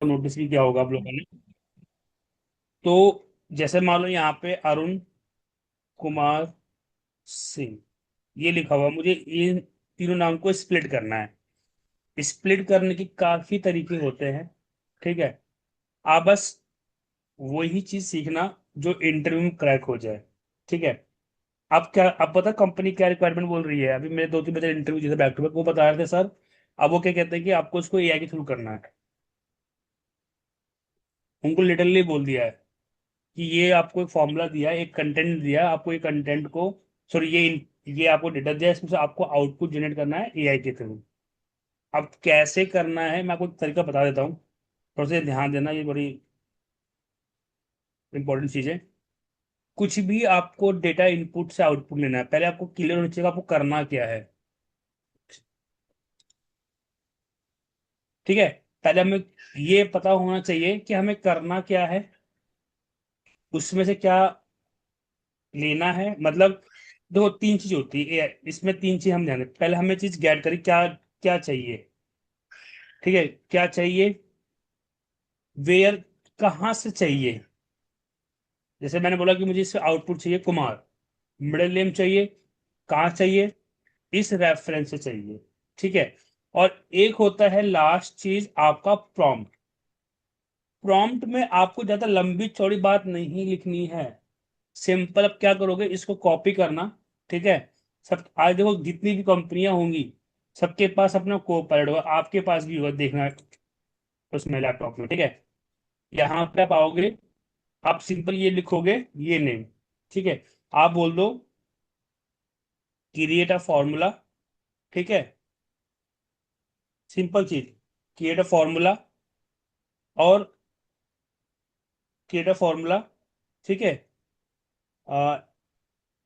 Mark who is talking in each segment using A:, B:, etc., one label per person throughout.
A: Notice भी किया होगा आप लोगों ने। तो जैसे मान लो यहाँ पे अरुण कुमार सिंह ये लिखा हुआ, मुझे इन तीनों नाम को स्प्लिट करना है। स्प्लिट करने के काफी तरीके होते हैं, ठीक है। आप बस वही चीज सीखना जो इंटरव्यू में क्रैक हो जाए, ठीक है। अब क्या, अब पता कंपनी क्या रिक्वायरमेंट बोल रही है। अभी मेरे दो तीन बजे इंटरव्यू जैसे बैक टू बैक वो बता रहे थे सर। अब वो क्या कहते हैं कि आपको इसको एआई के थ्रू करना है। उनको लिटरली बोल दिया है कि ये आपको एक फॉर्मूला दिया है, एक कंटेंट दिया है, आपको ये कंटेंट को, सॉरी ये आपको डेटा दिया है, इसमें से आपको आउटपुट जनरेट करना है एआई के थ्रू। अब कैसे करना है मैं आपको एक तरीका बता देता हूँ, थोड़ा सा ध्यान देना, ये बड़ी इंपॉर्टेंट चीज है। कुछ भी आपको डेटा इनपुट से आउटपुट लेना है, पहले आपको क्लियर होना चाहिए आपको करना क्या है, ठीक है। पहले हमें ये पता होना चाहिए कि हमें करना क्या है, उसमें से क्या लेना है। मतलब देखो तीन चीज होती है इसमें, तीन चीज हम ध्यान दें। पहले हमें चीज गेट करी क्या क्या चाहिए, ठीक है, क्या चाहिए, वेयर, कहाँ से चाहिए। जैसे मैंने बोला कि मुझे इससे आउटपुट चाहिए कुमार, मिडिल नेम चाहिए, कहाँ चाहिए, इस रेफरेंस से चाहिए, ठीक है। और एक होता है लास्ट चीज आपका प्रॉम्प्ट। प्रॉम्प्ट में आपको ज्यादा लंबी चौड़ी बात नहीं लिखनी है, सिंपल। अब क्या करोगे, इसको कॉपी करना, ठीक है। सब आज देखो जितनी भी कंपनियां होंगी सबके पास अपना कोपायलट होगा, आपके पास भी होगा, देखना उसमें लैपटॉप में, ठीक है। यहाँ पे आप आओगे, आप सिंपल ये लिखोगे, ये नेम, ठीक है। आप बोल दो क्रिएट अ फॉर्मूला, ठीक है, सिंपल चीज, क्रिएट अ फॉर्मूला, और क्रिएट अ फॉर्मूला, ठीक है,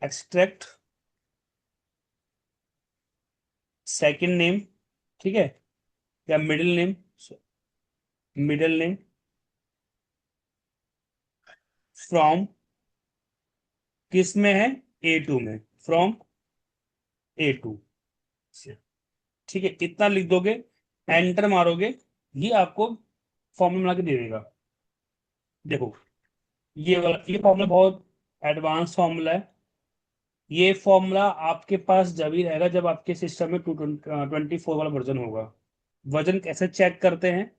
A: एक्सट्रैक्ट सेकंड नेम, ठीक है, या middle name, middle name from, किस में है, A2 में, फ्रॉम A2, ठीक है। इतना लिख दोगे, एंटर मारोगे, ये आपको फॉर्मूला बना के दे देगा। देखो ये फॉर्मूला बहुत एडवांस फॉर्मूला है। ये फॉर्मूला आपके पास जब ही रहेगा जब आपके सिस्टम में 224 वाला वर्जन होगा। वर्जन कैसे चेक करते हैं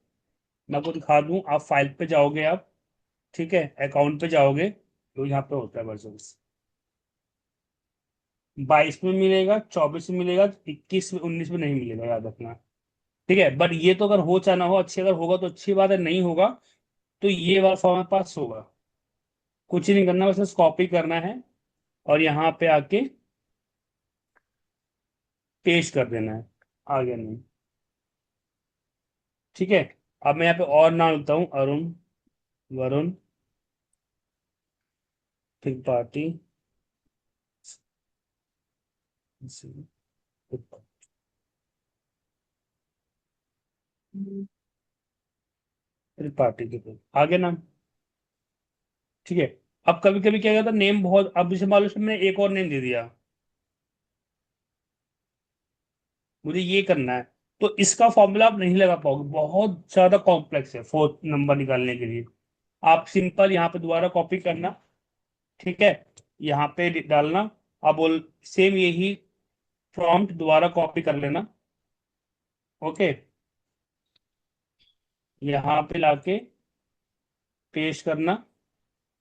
A: मैं आपको दिखा दूं। आप फाइल पे जाओगे आप, ठीक है, अकाउंट पे जाओगे, तो यहाँ पे होता है वर्जन। 22 में मिलेगा, 24 में मिलेगा, 21 में, 19 में नहीं मिलेगा, याद रखना, ठीक है। बट ये तो अगर हो चाहे ना हो, अच्छी अगर होगा तो अच्छी बात है, नहीं होगा तो ये वाला फॉर्मेट पास होगा। कुछ ही नहीं करना, बस कॉपी करना है और यहाँ पे आके पेस्ट कर देना है, आगे नहीं, ठीक है। अब मैं यहाँ पे और नाम लिखता हूँ, अरुण, वरुण त्रिपाठी, त्रिपाठी के आगे नाम, ठीक है। अब कभी कभी क्या कहता है नेम बहुत, अब जैसे मान लो इसमें मैंने एक और नेम दे दिया, मुझे ये करना है, तो इसका फॉर्मूला आप नहीं लगा पाओगे, बहुत ज्यादा कॉम्प्लेक्स है फोर्थ नंबर निकालने के लिए। आप सिंपल यहाँ पे दोबारा कॉपी करना, ठीक है, यहाँ पे डालना, आप बोल सेम यही प्रॉम्प्ट दोबारा कॉपी कर लेना, ओके, यहाँ पे लाके पेस्ट करना,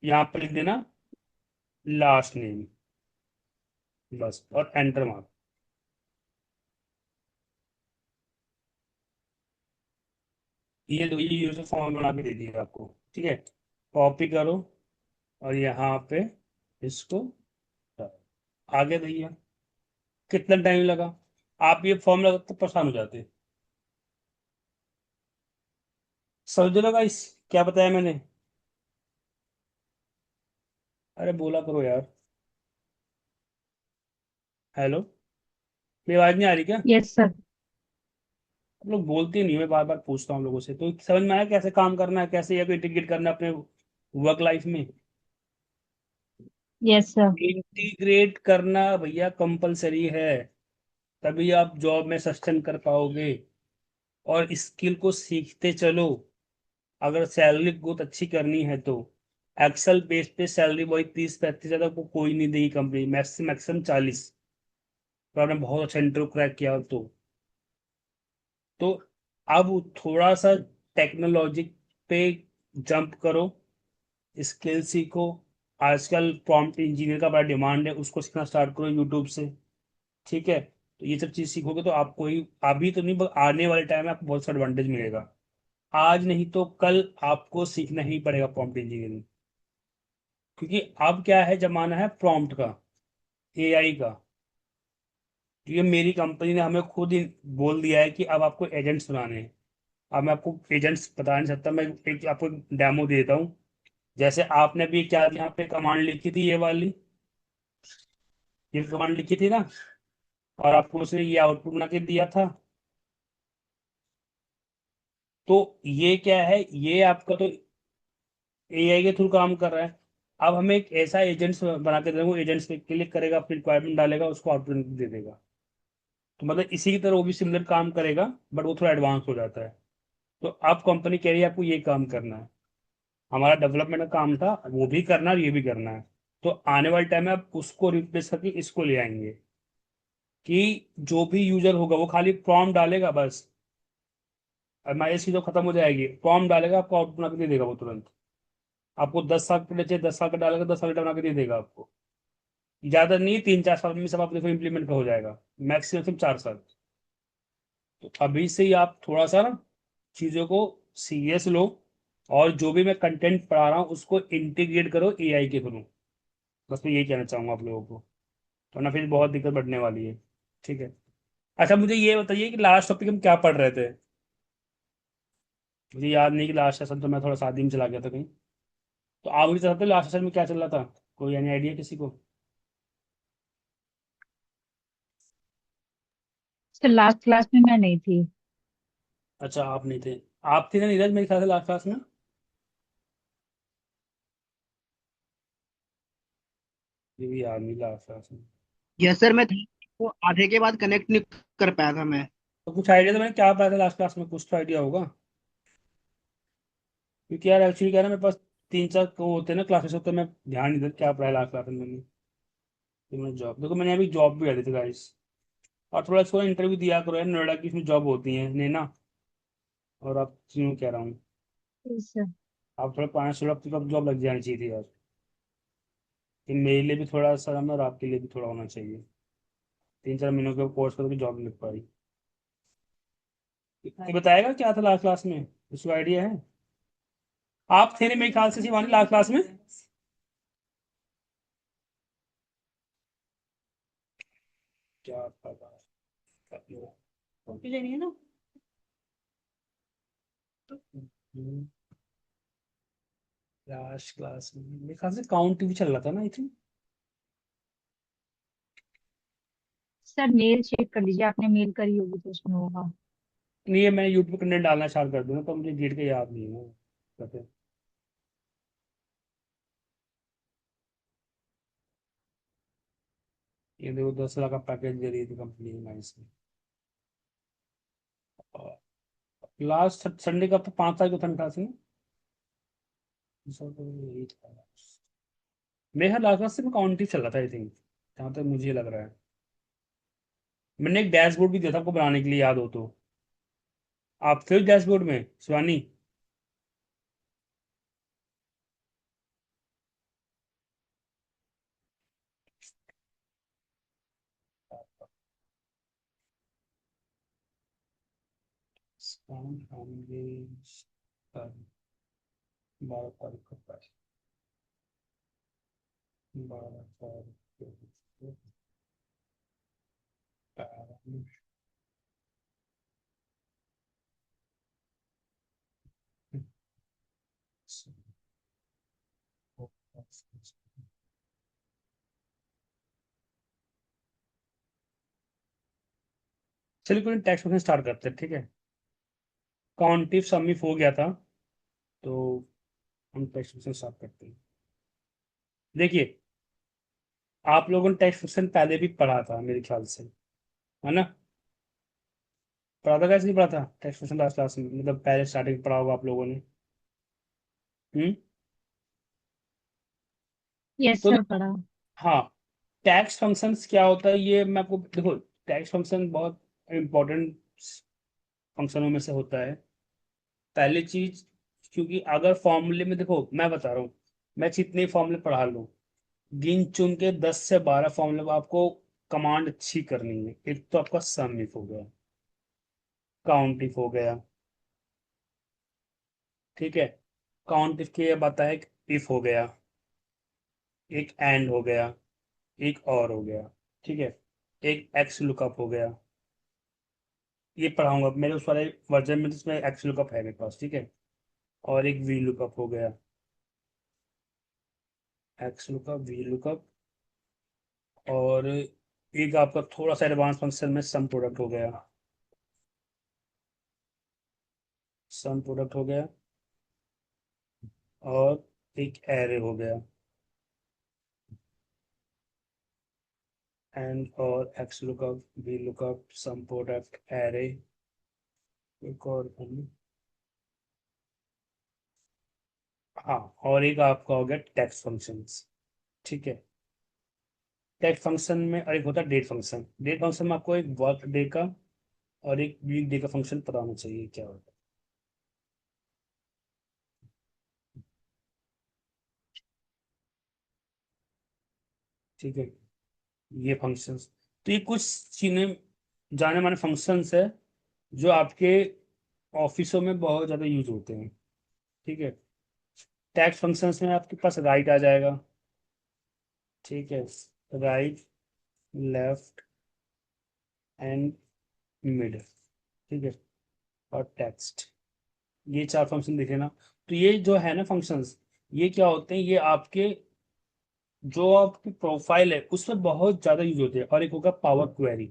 A: यहाँ पे लिख देना लास्ट नेम, बस, और एंटर मार। ये यूजर फॉर्म बना के दे दिया आपको, ठीक है। कॉपी करो और यहाँ पे इसको आगे भैया, कितना टाइम लगा, आप ये फॉर्म लगा तो परेशान हो जाते। समझ लो गाइस, क्या बताया मैंने, अरे बोला करो यार। हेलो, मेरी आवाज नहीं आ रही क्या?
B: Yes sir.
A: आप लोग बोलते नहीं, मैं बार बार पूछता हूँ लोगों से, तो समझ में आया कैसे काम करना है, कैसे या इंटीग्रेट करना है अपने वर्क लाइफ में।
B: Yes sir.
A: इंटीग्रेट करना भैया कंपलसरी है, तभी आप जॉब में सस्टेन कर पाओगे। और स्किल को सीखते चलो, अगर सैलरी ग्रोथ अच्छी करनी है तो एक्सेल बेस पे सैलरी वही 30-35 हजार को कोई नहीं देगी कंपनी, मैक्सिमम 40। तो आपने बहुत अच्छा इंटरव्यू क्रैक किया तो अब थोड़ा सा टेक्नोलॉजी पे जंप करो, स्किल सीखो। आजकल प्रॉम्प्ट इंजीनियर का बड़ा डिमांड है, उसको सीखना स्टार्ट करो यूट्यूब से। ठीक है, तो ये सब चीज सीखोगे तो आपको ही, अभी तो नहीं पर आने वाले टाइम में आपको बहुत सा एडवांटेज मिलेगा। आज नहीं तो कल आपको सीखना ही पड़ेगा प्रॉम्प्ट इंजीनियरिंग, क्योंकि अब क्या है, जमाना है प्रॉम्प्ट का, एआई का। तो ये मेरी कंपनी ने हमें खुद ही बोल दिया है कि अब आपको एजेंट्स बनाने हैं। अब मैं आपको एजेंट्स बता नहीं सकता, मैं एक आपको डेमो देता हूँ। जैसे आपने भी क्या यहाँ पे कमांड लिखी थी, ये वाली, ये कमांड लिखी थी ना, और आपको उसने ये आउटपुट बना के दिया था। तो ये क्या है, ये आपका तो एआई के थ्रू काम कर रहा है। अब हमें एक ऐसा एजेंट्स बना के देंगे, एजेंट्स पे क्लिक करेगा, अपनी रिक्वायरमेंट डालेगा, उसको आउटपुट दे देगा। तो मतलब इसी की तरह वो भी सिमिलर काम करेगा, बट वो थोड़ा एडवांस हो जाता है। तो अब कंपनी कह रही है आपको ये काम करना है। हमारा डेवलपमेंट का काम था, वो भी करना है और ये भी करना है। तो आने वाले टाइम में आप उसको रिप्लेस करके इसको ले आएंगे, कि जो भी यूजर होगा वो खाली प्रॉम्प्ट डालेगा बस, एमआईएस की जो खत्म हो जाएगी, प्रॉम्प्ट डालेगा, आपको आउटपुट बना के दे देगा वो तुरंत। आपको 10 साल के लिए चाहिए, 10 साल का डालेगा, 10 साल का बना के दे देगा आपको। ज्यादा नहीं, 3-4 साल में सब आप देखो इम्प्लीमेंट हो जाएगा, मैक्सिमम 4 साल। तो अभी से ही आप थोड़ा सा ना चीजों को सीरियस लो, और जो भी मैं कंटेंट पढ़ा रहा हूँ उसको इंटीग्रेट करो एआई के थ्रू। बस मैं यही कहना चाहूंगा आप लोगों को, वरना फिर बहुत दिक्कत बढ़ने वाली है। ठीक है। अच्छा, मुझे ये बताइए कि लास्ट टॉपिक हम क्या पढ़ रहे थे। मुझे याद नहीं कि लास्ट सेशन तो मैं थोड़ा शादी में चला गया था कहीं। तो आप मुझे बताते लास्ट सेशन में क्या चल रहा था, कोई यानी आइडिया किसी को।
B: सर लास्ट क्लास में मैं नहीं थी।
A: अच्छा, आप नहीं थे। आप थे ना नीरज, मेरे ख्याल से लास्ट क्लास में। ये भी याद नहीं लास्ट क्लास में।
C: यस सर, मैं था। वो आधे के बाद कनेक्ट नहीं कर पाया था मैं।
A: तो कुछ आइडिया तो मैंने क्या पढ़ा था लास्ट क्लास में, कुछ तो आइडिया होगा। क्योंकि यार एक्चुअली क्या है ना, मेरे पास 3-4 को होते हैं ना क्लासेस होते हैं, मैं ध्यान नहीं देता क्या पढ़ा लास्ट क्लास में मैंने। तो मैं जॉब देखो, मैंने अभी जॉब भी करी थी गाइस। और थोड़ा इसको इंटरव्यू दिया करो यार, नोएडा की इसमें जॉब होती है नहीं ना। और आप क्यों कह रहा हूँ,
B: सर
A: आप थोड़ा 5-16 हफ्ते तो जॉब लग जानी चाहिए थी यार। कि मेरे लिए भी थोड़ा सा और आपके लिए भी थोड़ा होना चाहिए। 3-4 महीनों के कोर्स पर भी जॉब नहीं लग पा रही। ये बताएगा क्या था लास्ट क्लास में, उसको आइडिया है। आप थे नहीं मेरे ख्याल से शिवानी लास्ट क्लास में। क्या पता। कॉपी लेनी है ना। लास्ट क्लास में मेरे ख्याल से काउंट भी चल रहा था ना, I think.
B: Sir mail check कर लीजिए, आपने मेल करी होगी तो उसमें होगा।
A: नहीं, ये मैं यूट्यूब कंटेंट डालना स्टार्ट कर दूंगा, तो मुझे डेट का याद नहीं है ना। ये देखो 10 लाख का पैकेज दे रही थी कंपनी नाइस में। लास्ट संडे का तो 5 तारीख को तनख्वाह थी ना। तो यही था। मेरे ख्याल लास्ट से में काउंटिंग चल रहा था आई थिंक, जहाँ तक मुझे लग रहा है। मैंने एक डैशबोर्ड भी दिया था आपको बनाने के लिए, याद हो तो। आप थे डैशबोर्ड में शिवानी। होंगे 12 तारीख को पास, 12 तारीख को पास। चलिए कोई टेक्स्ट क्वेश्चन स्टार्ट करते हैं, ठीक है। काउंटिव समिफ हो गया था, तो हम टेक्स्ट क्वेश्चन स्टार्ट करते हैं। देखिए, आप लोगों ने टेक्स्ट क्वेश्चन पहले भी पढ़ा था मेरे ख्याल से, है ना। पढ़ा था कैसे नहीं पढ़ा था टेक्स्ट क्वेश्चन लास्ट क्लास में, मतलब पहले स्टार्टिंग पढ़ा होगा आप लोगों ने। हम्म।
B: यस
A: तो
B: सर, पढ़ा।
A: हाँ, टैक्स फंक्शंस क्या होता है ये मैं आपको देखो, टैक्स फंक्शन बहुत इंपॉर्टेंट फंक्शनों में से होता है। पहली चीज, क्योंकि अगर फॉर्मूले में देखो मैं बता रहा हूँ, मैं जितने फॉर्मूले पढ़ा लूँ, गिन चुन के 10 से 12 फॉर्मूले आपको कमांड अच्छी करनी है। एक तो आपका सम इफ हो गया, काउंट इफ हो गया, ठीक है। काउंट इफ के अब आता है इफ हो गया, एक एंड हो गया, एक और हो गया, ठीक है। एक एक्स लुकअप हो गया, ये पढ़ाऊंगा मेरे उस वाले वर्जन में जिसमें एक्स लुकअप है मेरे पास, ठीक है। और एक वी लुकअप हो गया, एक्स लुकअप, वी लुकअप, और एक आपका थोड़ा सा एडवांस फंक्शन में सम प्रोडक्ट हो गया, सम प्रोडक्ट हो गया, और एक एरे हो गया, एंड और x lookup, V lookup, some product, array, एक और हाँ, और एक आपका हो गया टेक्स्ट फंक्शंस, ठीक है। टेक्स्ट फंक्शन में और एक होता है डेट फंक्शन। डेट फंक्शन में आपको एक वर्क डे का और एक वीक डे का फंक्शन पता होना चाहिए क्या होता है, ठीक है। ये फंक्शंस, तो ये कुछ चीजें जाने माने फंक्शंस है जो आपके ऑफिसों में बहुत ज़्यादा यूज होते हैं, ठीक है। टैक्स फंक्शंस में आपके पास राइट आ जाएगा, ठीक है, राइट, लेफ्ट एंड मिड, ठीक है, और टेक्स्ट, ये 4 फंक्शन दिखे ना। तो ये जो है ना फंक्शंस, ये क्या होते हैं, ये आपके जो आपकी प्रोफाइल है उसमें बहुत ज्यादा यूज होते हैं। और एक होगा पावर क्वेरी,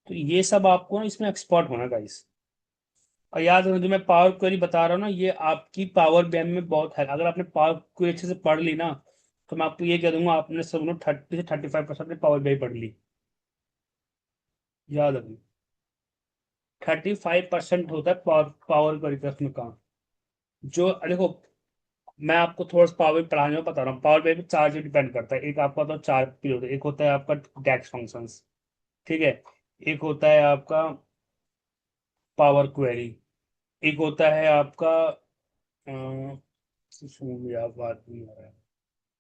A: तो ये सब आपको ना इसमें एक्सपर्ट होना गाइस। और याद रखना, जो मैं पावर क्वेरी बता रहा हूँ ना, ये आपकी पावर बीआई में बहुत है। अगर आपने पावर क्वेरी अच्छे से पढ़ ली ना, तो मैं आपको ये कह दूंगा आपने सब लोग 30 से 35% पावर बीआई पढ़ ली। याद रखना, 35% होता है पावर पावर क्वेरी का उसमें काम। जो देखो, मैं आपको थोड़ा सा पावर पढ़ाने में बता रहा हूँ। पावर बीआई पे 4 चीज डिपेंड करता है। एक आपका तो 4 पीरियड होता है। एक होता है आपका टैक्स फंक्शंस, ठीक है। एक होता है आपका पावर क्वेरी, एक होता है आपका यार बात नहीं आ रहा है,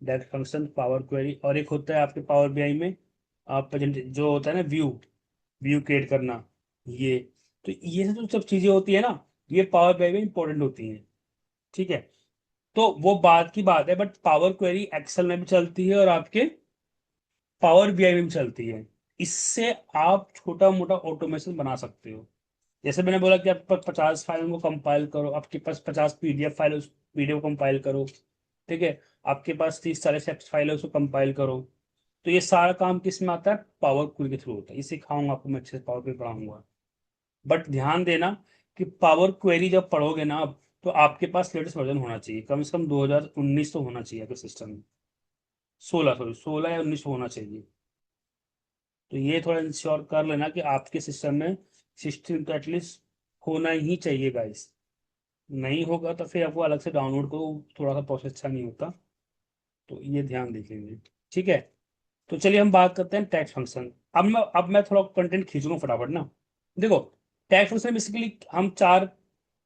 A: डेट फंक्शन, पावर क्वेरी, और एक होता है आपके पावर बीआई में आप प्रेजेंट जो होता है ना, व्यू, व्यू क्रिएट करना, ये। तो ये सब जो सब चीजें होती है ना, ये पावर बीआई में इंपॉर्टेंट होती हैं, ठीक है। तो वो बात की बात है, बट पावर क्वेरी एक्सेल में भी चलती है और आपके पावर बीआई में भी चलती है। इससे आप छोटा मोटा ऑटोमेशन बना सकते हो। जैसे मैंने बोला कि आपके पास 50 फाइल को कंपाइल करो, आपके पास 50 पीडीएफ फाइल, उस पीडीएफ को कंपाइल करो, ठीक है। आपके पास 30 40 फाइल है, उसको कंपाइल करो। तो ये सारा काम किस में आता है, पावर क्वेरी के थ्रू होता है। ये सिखाऊंगा आपको मैं, अच्छे से पावर क्वेरी पढ़ाऊंगा। बट ध्यान देना कि पावर क्वेरी जब पढ़ोगे ना आप, तो आपके पास लेटेस्ट वर्जन होना चाहिए, कम से कम 2019 तो होना चाहिए आपके सिस्टम में। 16, सॉरी 16 या 19 होना चाहिए। तो ये थोड़ा इंश्योर कर लेना कि आपके सिस्टम में 16 तो एटलीस्ट होना ही चाहिए गाइस। नहीं होगा तो फिर आपको अलग से डाउनलोड करो, थोड़ा सा प्रोसेस अच्छा नहीं होता। तो ये ध्यान देखेंगे, ठीक है। तो चलिए हम बात करते हैं टैक्स फंक्शन। अब मैं थोड़ा कंटेंट खींचूंगा फटाफट ना। देखो, टैक्स फंक्शन बेसिकली हम 4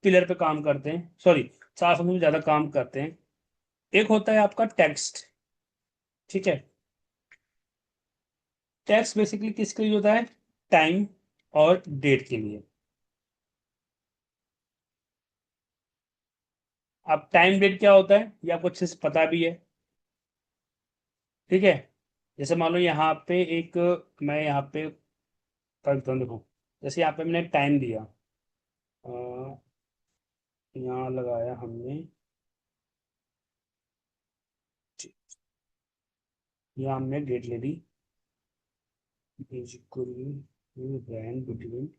A: पिलर पे काम करते हैं, सॉरी 4 फंक्शन में ज्यादा काम करते हैं। एक होता है आपका टेक्स्ट, ठीक है। टैक्स बेसिकली किसके लिए होता है, टाइम और डेट के लिए। अब टाइम डेट क्या होता है ये आपको अच्छे से पता भी है, ठीक है। जैसे मान लो यहाँ पे एक, मैं यहाँ पे कर देता हूँ, देखो जैसे यहाँ पे मैंने टाइम दिया, अ, यहाँ लगाया हमने, यहाँ हमने डेट ले ली, इज इक्वल रैन बिटवीन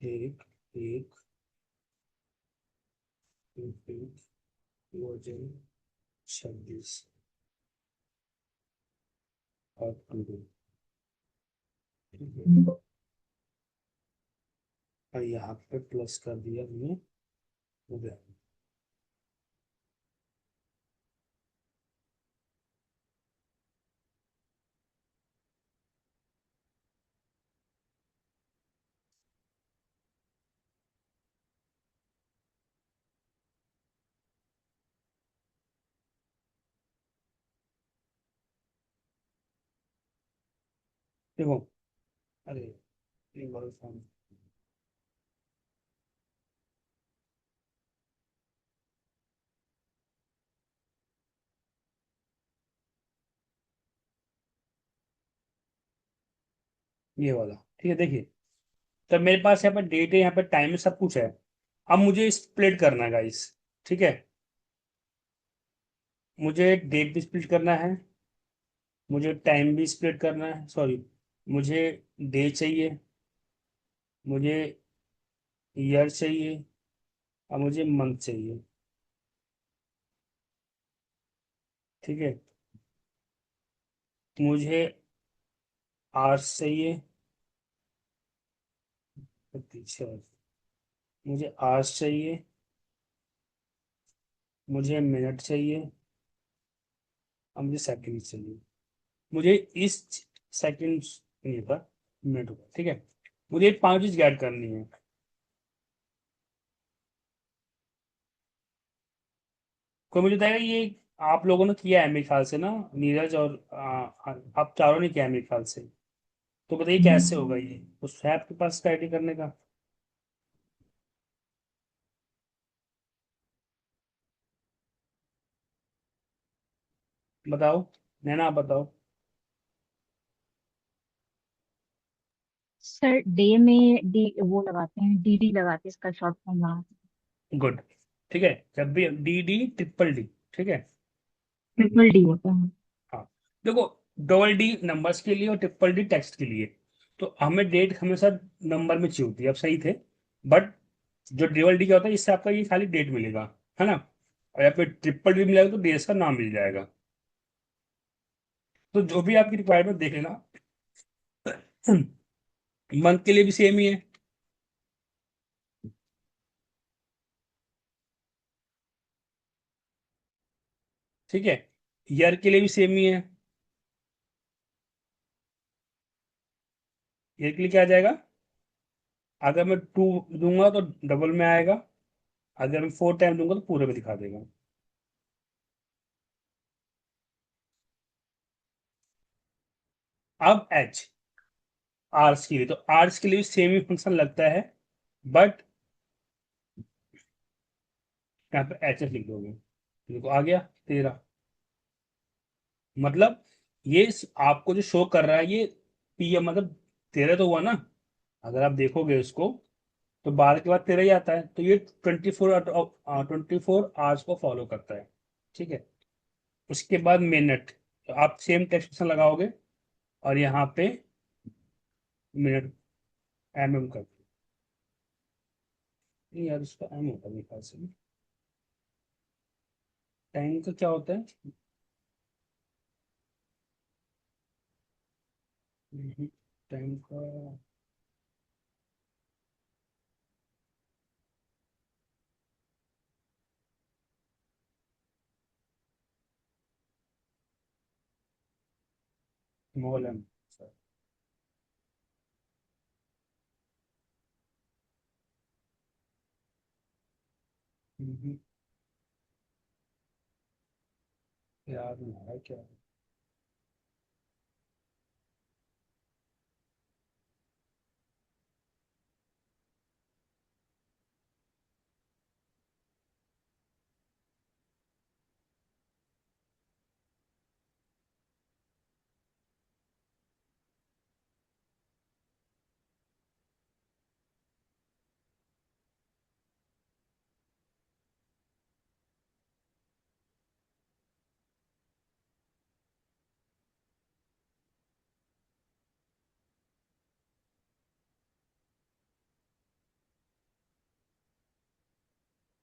A: एक एक एक वजन 26 और 2, ठीक है। और यहाँ पे प्लस कर दिया हमने, हो गया। देखो, अरे एक बार फॉर्म, ये वाला, ठीक है। देखिए, तब मेरे पास यहाँ पे डेट है, यहाँ पे टाइम है, सब कुछ है। अब मुझे स्प्लिट करना है गाइस, ठीक है। मुझे डेट भी स्प्लिट करना है, मुझे टाइम भी स्प्लिट करना है, सॉरी, मुझे डे चाहिए, मुझे ईयर चाहिए, और मुझे मंथ चाहिए, ठीक है। मुझे आवर्स चाहिए, पीछे मुझे आवर्स चाहिए, मुझे मिनट चाहिए, और मुझे सेकंड चाहिए। मुझे इस सेकंड नहीं होता, मिनट होता, ठीक है। मुझे ये पांच चीज ऐड करनी है। कोई मुझे बताएगा ये आप लोगों ने किया है मेरे ख्याल से ना, नीरज और आप चारों ने किया है मेरे ख्याल से। तो बताइए कैसे होगा ये, उस है आपके पास स्टडी करने का? बताओ, नैना आप बताओ।
B: सर डे में डी वो लगाते हैं, डीडी लगाते हैं, इसका शॉर्ट फॉर्म लगाते
A: गुड, ठीक है। जब भी डी डी ट्रिपल डी, ठीक है।
B: हैं, ट्रिपल डी होता है।
A: हाँ, देखो, डबल डी नंबर्स के लिए और ट्रिपल डी टेक्स्ट के लिए। तो हमें डेट हमेशा नंबर में चाहिए होती है, अब सही थे। बट जो डबल डी का होता है, इससे आपका ये खाली डेट मिलेगा, है ना। और या फिर ट्रिपल डी मिलेगा तो डेज का नाम मिल जाएगा। तो जो भी आपकी रिक्वायरमेंट देख लेना। मंथ के लिए भी सेम ही है, ठीक है। ईयर के लिए भी सेम ही है। ईयर के लिए क्या आ जाएगा? अगर मैं टू दूंगा तो डबल में आएगा, अगर मैं फोर टाइम दूंगा तो पूरे में दिखा देगा। अब एच, आर्स के लिए, तो आर्स के लिए भी सेम ही फंक्शन लगता है। बट यहाँ पे एच एफ लिख दोगे, देखो आ गया 13। मतलब ये आपको जो शो कर रहा है ये पी एम, मतलब 13 तो हुआ ना। अगर आप देखोगे उसको, तो 12 के बाद 13 ही आता है, तो ये 24 आवर्स को फॉलो करता है, ठीक है। उसके बाद मिनट, तो आप सेम टेक्स्ट लगाओगे, और यहाँ पे मिनट एम कर, नहीं यार उसका एम होता है मेरे ख्याल से। टाइम का क्या होता है? टाइम का स्मॉल एम, याद नहीं आ रहा क्या।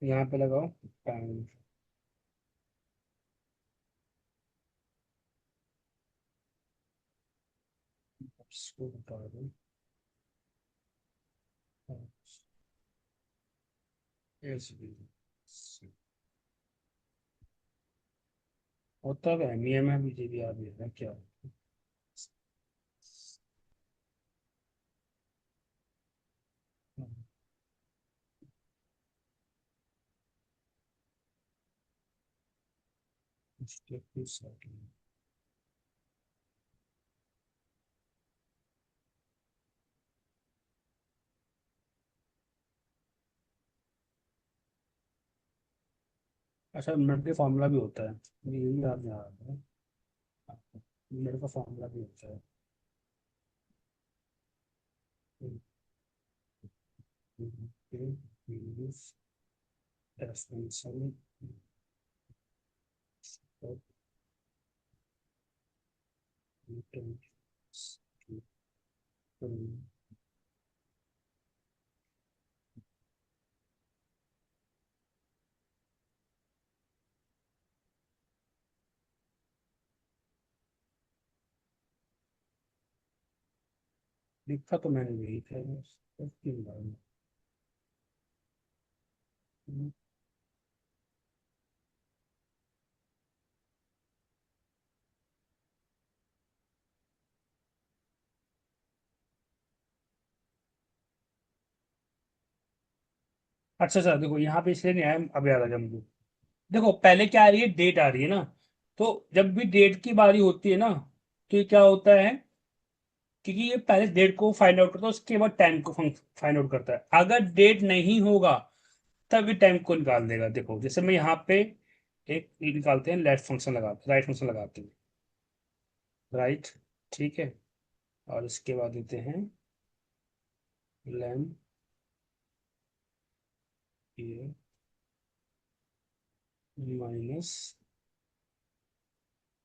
A: यहाँ पे लगाओ टाइम, इसको बता दो। होता है नियम है बीजेपी आ भी है क्या। अच्छा मिनट का फॉर्मूला भी होता है, मुझे यही याद नहीं आ रहा था। मिनट का फॉर्मूला भी होता है। लिखा तो मैंने यही था बस, क्यों डालना? अच्छा अच्छा देखो यहाँ पे इसलिए नहीं आया, अब याद आ गया मुझे। देखो पहले क्या आ रही है, डेट आ रही है ना। तो जब भी डेट की बारी होती है ना, तो ये क्या होता है, क्योंकि ये पहले डेट को फाइंड आउट करता है, उसके बाद टाइम को फाइंड आउट करता है। अगर डेट नहीं होगा तभी टाइम को निकाल देगा। देखो जैसे मैं यहाँ पे एक निकालते हैं, लेफ्ट फंक्शन लगाते राइट फंक्शन लगाते हैं, राइट, ठीक है। और इसके बाद देते हैं लेम ये माइनस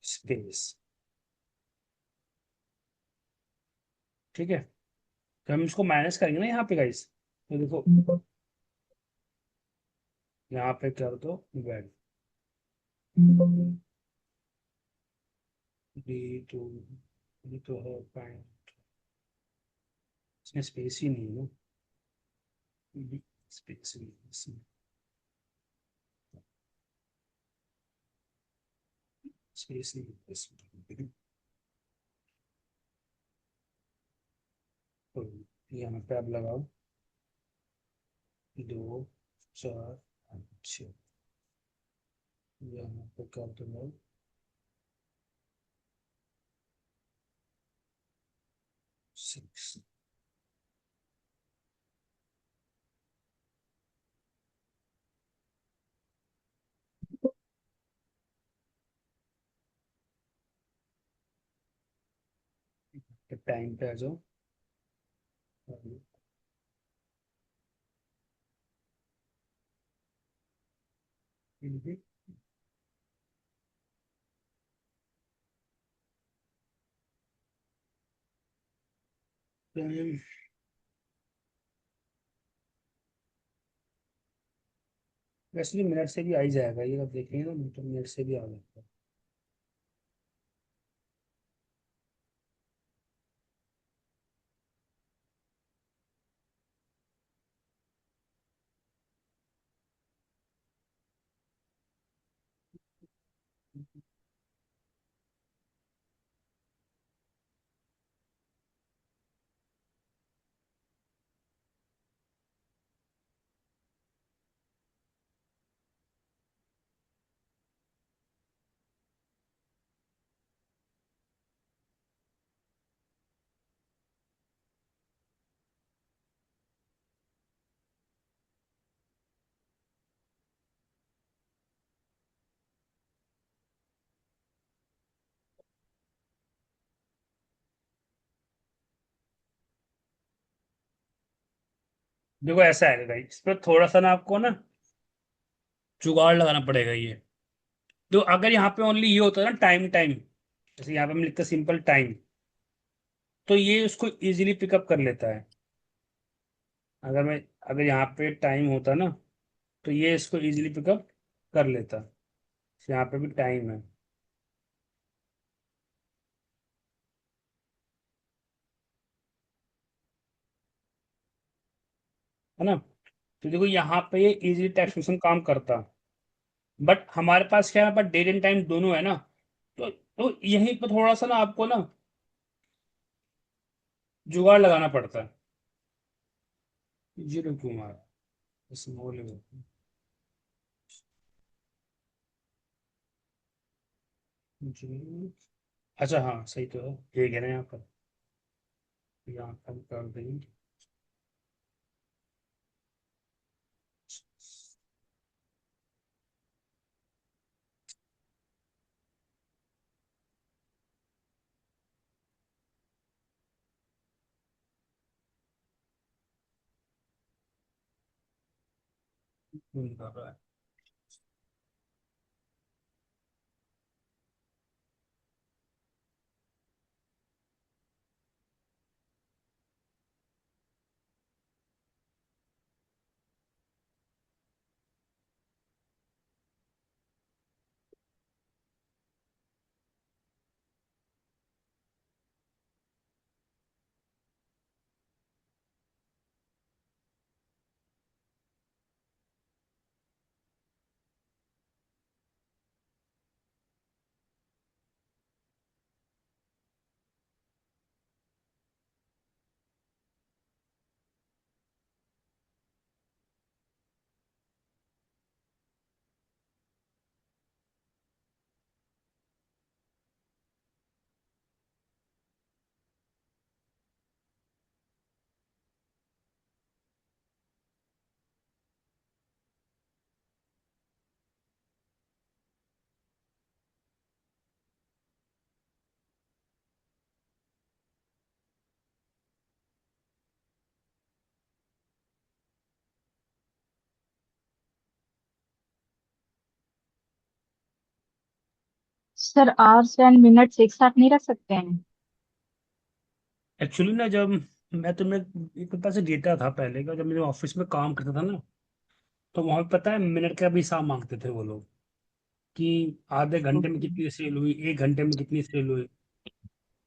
A: स्पेस, ठीक है। तो हम इसको माइनस करेंगे ना यहाँ पे गाइस, तो देखो यहाँ पे कर दो वेल डी टू, ये तो है पॉइंट, इसमें स्पेस ही नहीं है ना, स्पेस ही नहीं है इसमें, स्पेस नहीं है इसमें। तो यहाँ पे आप लगाओ 2 4 5 6, यहाँ पे कर दो 6। टाइम पे आ जाओ, टाइम वैसे भी मिनट से भी आ ही जाएगा, ये आप देखेंगे ना, तो मिनट से भी आ जाएगा। देखो ऐसा है भाई, इस पर थोड़ा सा ना आपको ना जुगाड़ लगाना पड़ेगा ये। तो अगर यहाँ पे ओनली ये होता है ना टाइम टाइम, जैसे यहाँ पे हम लिखते हैं सिंपल टाइम, तो ये उसको इजीली पिकअप कर लेता है। अगर मैं अगर यहाँ पे टाइम होता ना, तो ये इसको इजीली पिकअप कर लेता। यहाँ पे भी टाइम है ना। तो देखो यहाँ पे ये इजीली टेक्स्ट फंक्शन काम करता, बट हमारे पास क्या है, हमारे पास डेट एंड टाइम दोनों है ना। तो यहीं पे थोड़ा सा ना आपको ना जुगाड़ लगाना पड़ता है। 0 क्यों मारा, स्मॉल। अच्छा हाँ सही तो है, ये कह रहे हैं यहाँ पर, यहाँ पर कर देंगे। कर रहा है।
B: सर आवर्स एंड मिनट्स एक साथ नहीं रख सकते हैं?
A: एक्चुअली ना जब मैं तुम्हें, एक मेरे पास डेटा था पहले का, जब मेरे ऑफिस में काम करता था ना, तो वहां पे पता है मिनट का भी हिसाब मांगते थे वो लोग, कि आधे घंटे में
C: ओके।
A: कितनी सेल हुई, 1 घंटे में कितनी सेल हुई।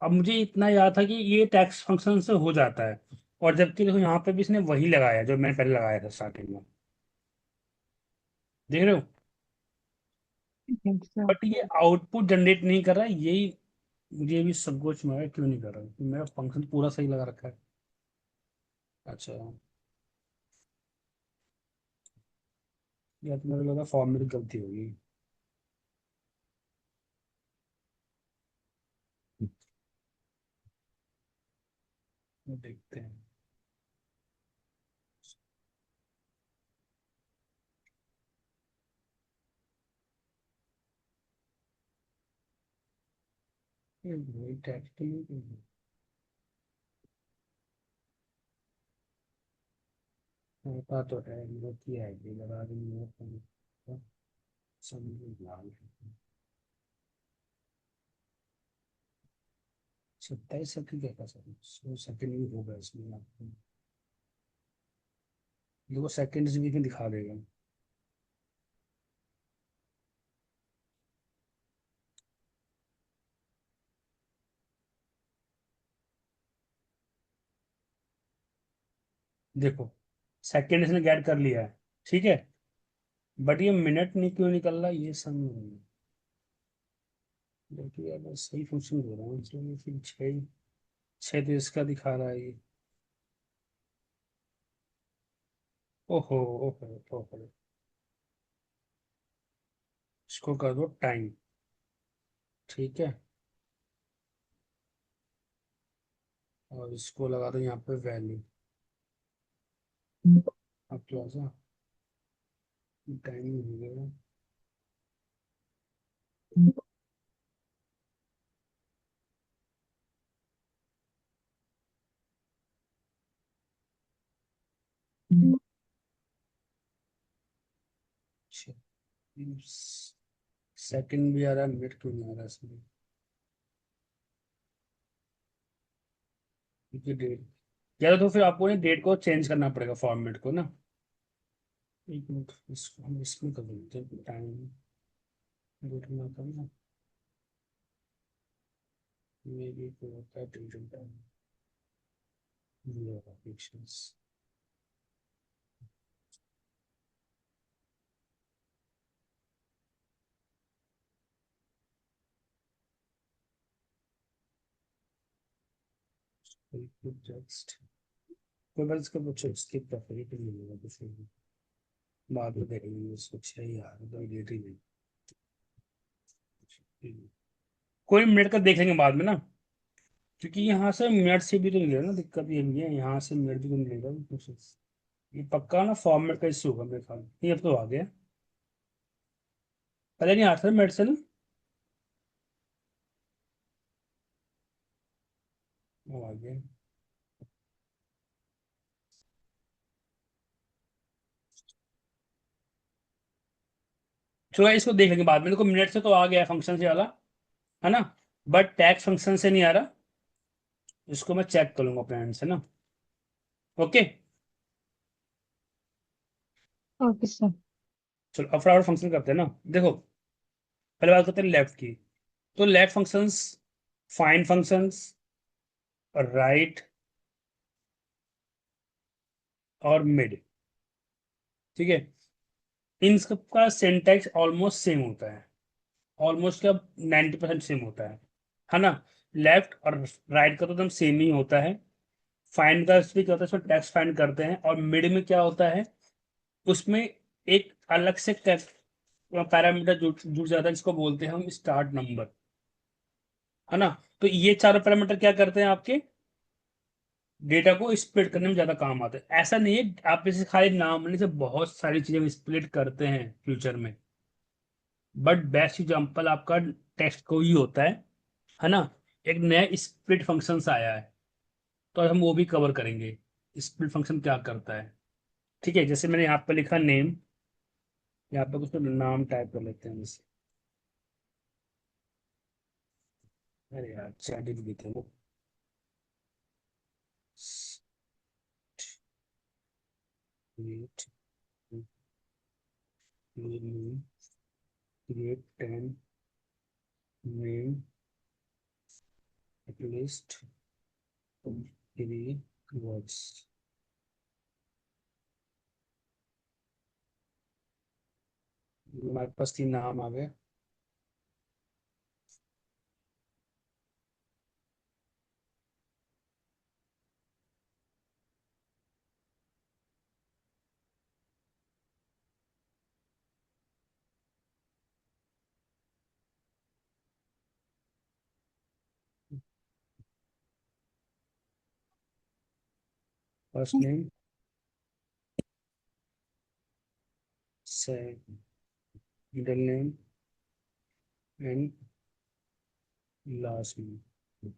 A: अब मुझे इतना याद था कि ये टैक्स फंक्शन से हो जाता है, और जबकि देखो यहाँ पे भी इसने वही लगाया जो मैंने पहले लगाया था स्टार्टिंग में, देख रहे हो।
B: सर
A: बट ये आउटपुट जनरेट नहीं कर रहा है, यही मुझे भी संकोच में है, क्यों नहीं कर रहा है? मेरा फंक्शन पूरा सही लगा रखा है। अच्छा, या तो मेरे लगा फॉर्म में गलती होगी। देखते हैं। ये वही टेक्सटिंग होता तो है, मेरा किया है ये लगा देंगे समझ लाल। 27 सेकंड क्या, 100 सेकंड भी होगा इसमें आपको, देखो सेकंड्स भी दिखा देगा। देखो सेकंड इसने गेट कर लिया है, ठीक है, बट ये मिनट नहीं क्यों निकल रहा ये समझ नहीं है। देखिए अगर सही फंक्शन हो रहा है इसलिए फिर छः, छः तो इसका दिखा रहा है ये। ओहो, ओहो, ओहो। इसको कर दो टाइम, ठीक है, और इसको लगा दो यहाँ पे वैल्यू। अब थोड़ा सा टाइम हो गया। सेकंड भी आ रहा है, मिनट क्यों नहीं आ रहा इसमें, क्योंकि डेट, या तो फिर आपको ना डेट को चेंज करना पड़ेगा फॉर्मेट को ना। एक मिनट, इसको हम इसमें कर देते हैं टाइम, डेट ना करना, मे भी कोई होता है ड्यूरेशन टाइम, ये होगा, patience। जस्ट कोई बात इसका कुछ स्किप कर रही तो मिलेगा कुछ नहीं, बाद में देखेंगे इसको। अच्छा यार तो एडिट ही नहीं, कोई मिनट का देख लेंगे बाद में ना, क्योंकि यहाँ से मिनट से भी तो मिलेगा ना, दिक्कत ये भी है, यहाँ से मिनट भी तो मिलेगा कुछ। ये पक्का ना फॉर्मेट का इशू होगा मेरे ख्याल, ये अब तो आ गया, पहले नहीं आता था मिनट से ना, वो आ गया। चलो इसको देख लेंगे बाद में, देखो मिनट से तो आ गया फंक्शन से वाला, है ना, बट टैक्स फंक्शन से नहीं आ रहा, इसको मैं चेक कर लूंगा अपने एंड से ना। Okay,
B: okay sir.
A: चलो अब फटाफट फंक्शन करते हैं ना। देखो पहले बात करते हैं लेफ्ट की, तो left functions, find functions, right और मिड, ठीक है, इन सब का सिंटैक्स ऑलमोस्ट सेम होता है, ऑलमोस्ट क्या 90% सेम होता है ना। लेफ्ट और राइट का तो एकदम सेम ही होता है। फाइंड का भी क्या होता है, उसमें टेक्स्ट फाइंड करते हैं, और मिड में क्या होता है, उसमें एक अलग से पैरामीटर जुड़ जाता है, जिसको बोलते हैं हम स्टार्ट नंबर, है ना। तो ये चारों पैरामीटर क्या करते हैं, आपके डेटा को स्प्लिट करने में ज्यादा काम आते हैं। ऐसा नहीं है आप इसे खाली नाम लेने से बहुत सारी चीजें स्प्लिट करते हैं फ्यूचर में, बट बेस्ट एग्जांपल आपका टेक्स्ट को ही होता है ना। एक नया स्प्लिट फंक्शन आया है, तो आज हम वो भी कवर करेंगे, स्प्लिट फंक्शन क्या करता है। ठीक है, जैसे मैंने यहाँ पे लिखा नेम, यहाँ पे कुछ नाम टाइप कर लेते हैं जैसे, अरे यार चैट भी थे वो, create name, create 10 name list 3 words. हमारे पास 3 नाम आ गए। फर्स्ट नेम, से middle name and last name.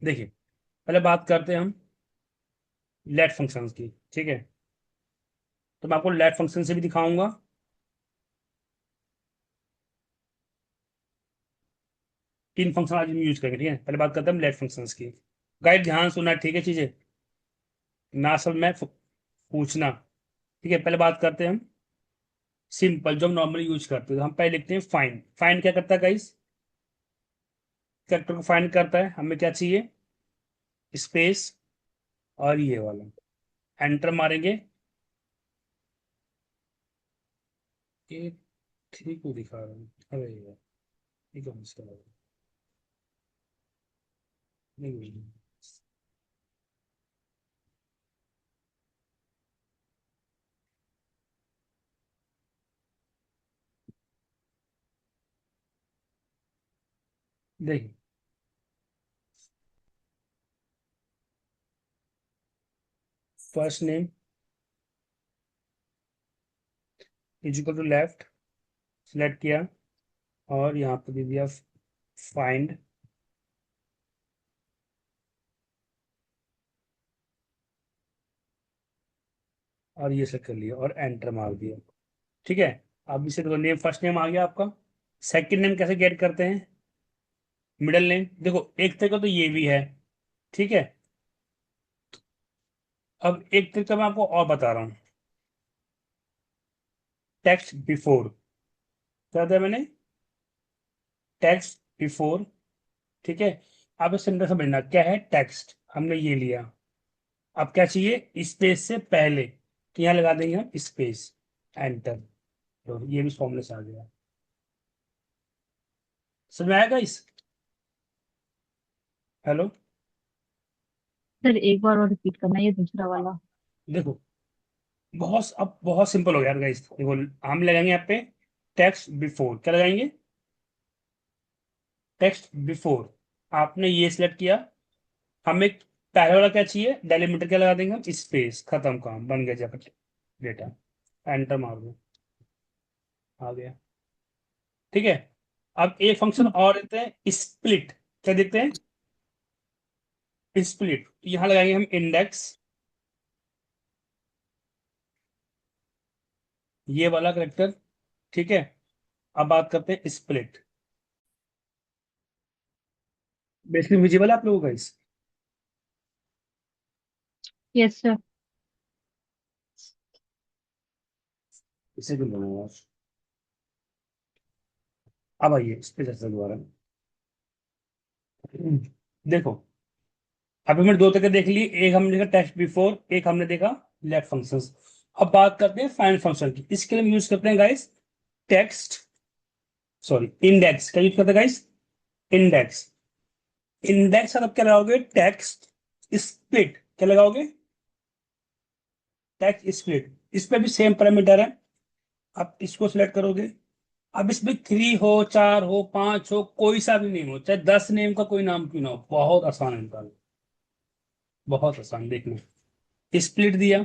A: देखिए पहले बात करते हैं हम लेट फंक्शंस की, ठीक है, तो मैं आपको लेट फंक्शन से भी दिखाऊंगा, 3 फंक्शन आज हम यूज करेंगे, ठीक है। पहले बात करते हैं हम लेट फंक्शंस की। गाइड ध्यान सुनना, ठीक है, चीजें ना सब में पूछना, ठीक है। पहले बात करते हैं हम सिंपल, जो हम नॉर्मली यूज करते हैं, हम पहले लिखते हैं फाइंड। फाइंड क्या करता है गाइस, कैरेक्टर को फाइंड करता है, हमें क्या चाहिए, स्पेस और ये वाला, एंटर मारेंगे, ये 3 को दिखा रहा हूँ, अरे यार ये कौन सा है? नहीं, देखिए first name is equal to left, select किया, और यहाँ पे दे दिया फाइंड, और ये सब कर लिया और एंटर मार दिया, ठीक है। अब इसे देखो, नेम फर्स्ट नेम आ गया आपका। सेकंड नेम कैसे गेट करते हैं, मिडिल नेम, देखो एक तरीका तो ये भी है, ठीक है। अब एक तरीका मैं आपको और बता रहा हूँ, टेक्स्ट बिफोर, क्या था मैंने, टेक्स्ट बिफोर, ठीक है। अब इस सेंटर समझना क्या है, टेक्स्ट हमने ये लिया, अब क्या चाहिए, स्पेस से पहले, तो यहाँ लगा देंगे हम स्पेस, एंटर, तो ये भी फॉर्मूले से आ गया। समझ में आएगा इस, हेलो,
B: सर एक बार और रिपीट करना ये दूसरा वाला।
A: देखो अब बहुत सिंपल हो गया गाइस। देखो हम लगाएंगे यहाँ पे टेक्स्ट बिफोर, क्या लगाएंगे? Text before. आपने ये सिलेक्ट किया, हमें पहले वाला क्या चाहिए, डेलीमीटर, क्या लगा देंगे हम? स्पेस, खत्म, काम बन गया जब डेटा। एंटर मार दो, आ गया। ठीक है। अब एक फंक्शन और देते हैं, स्प्लिट। क्या देते हैं? स्प्लिट। यहां लगाएंगे हम इंडेक्स, ये वाला करेक्टर। ठीक है। अब बात करते हैं स्प्लिट। बेसिकली विजिबल है आप लोगों का
B: यस सर।
A: इसे भी बनाया। अब आइए इस पे चर्चा दोबारा। देखो, अभी हमने दो तरीके देख ली, एक हमने देखा टेक्स्ट बिफोर, एक हमने देखा लेट फंक्शंस। अब बात करते हैं फाइंड फंक्शन की। इसके लिए हम यूज करते हैं गाइस टेक्स्ट, सॉरी इंडेक्स। क्या यूज करते हैं गाइस? इंडेक्स। इंडेक्स का अब क्या लगाओगे? Text split. क्या लगाओगे? Text split. इस पे भी सेम पैरामीटर है। आप इसको सिलेक्ट करोगे। अब इसमें 3 हो, 4 हो, 5 हो, कोई सा भी नेम हो, चाहे 10 नेम का कोई नाम क्यों ना हो, बहुत आसान है निकालना। बहुत आसान। देखना, स्प्लिट दिया,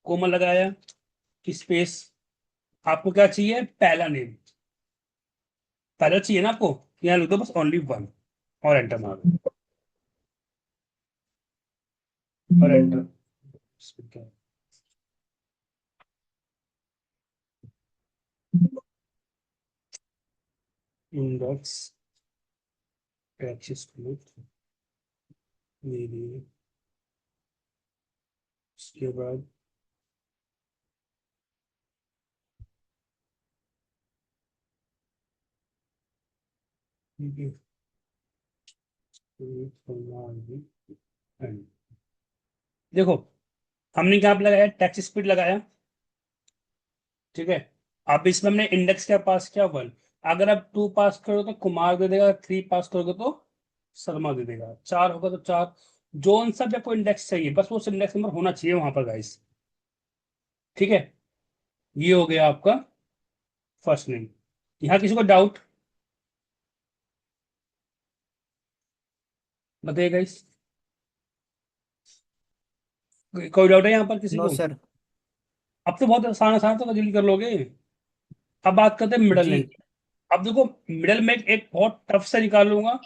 A: कोमा लगाया, स्पेस। आपको क्या चाहिए? पहला नेम पहला चाहिए ना आपको, यहाँ लिख दो बस ओनली वन, और एंटर मारो, और एंटर। इंडेक्स टेक्स्ट मेरी, उसके बाद देखो, हमने क्या पे लगाया? टेक्स्ट स्पीड लगाया। ठीक है। अब इसमें हमने इंडेक्स क्या पास किया? वन। अगर आप 2 पास करोगे तो कुमार दे देगा, 3 पास करोगे तो शर्मा दे देगा, 4 होगा तो 4। जोन सा भी आपको इंडेक्स चाहिए, बस वो इंडेक्स नंबर होना चाहिए वहां पर गाइस। ठीक है। ये हो गया आपका फर्स्ट नेम। यहाँ किसी को डाउट? बताइए गाइस, कोई डाउट है यहाँ पर किसी
C: नो
A: को?
C: सर।
A: अब तो बहुत आसान आसान तो जल्दी कर लोगे। अब बात करते हैं मिडल
C: जी।
A: नेम। अब देखो, मिडल में एक बहुत टफ से निकाल लूंगा,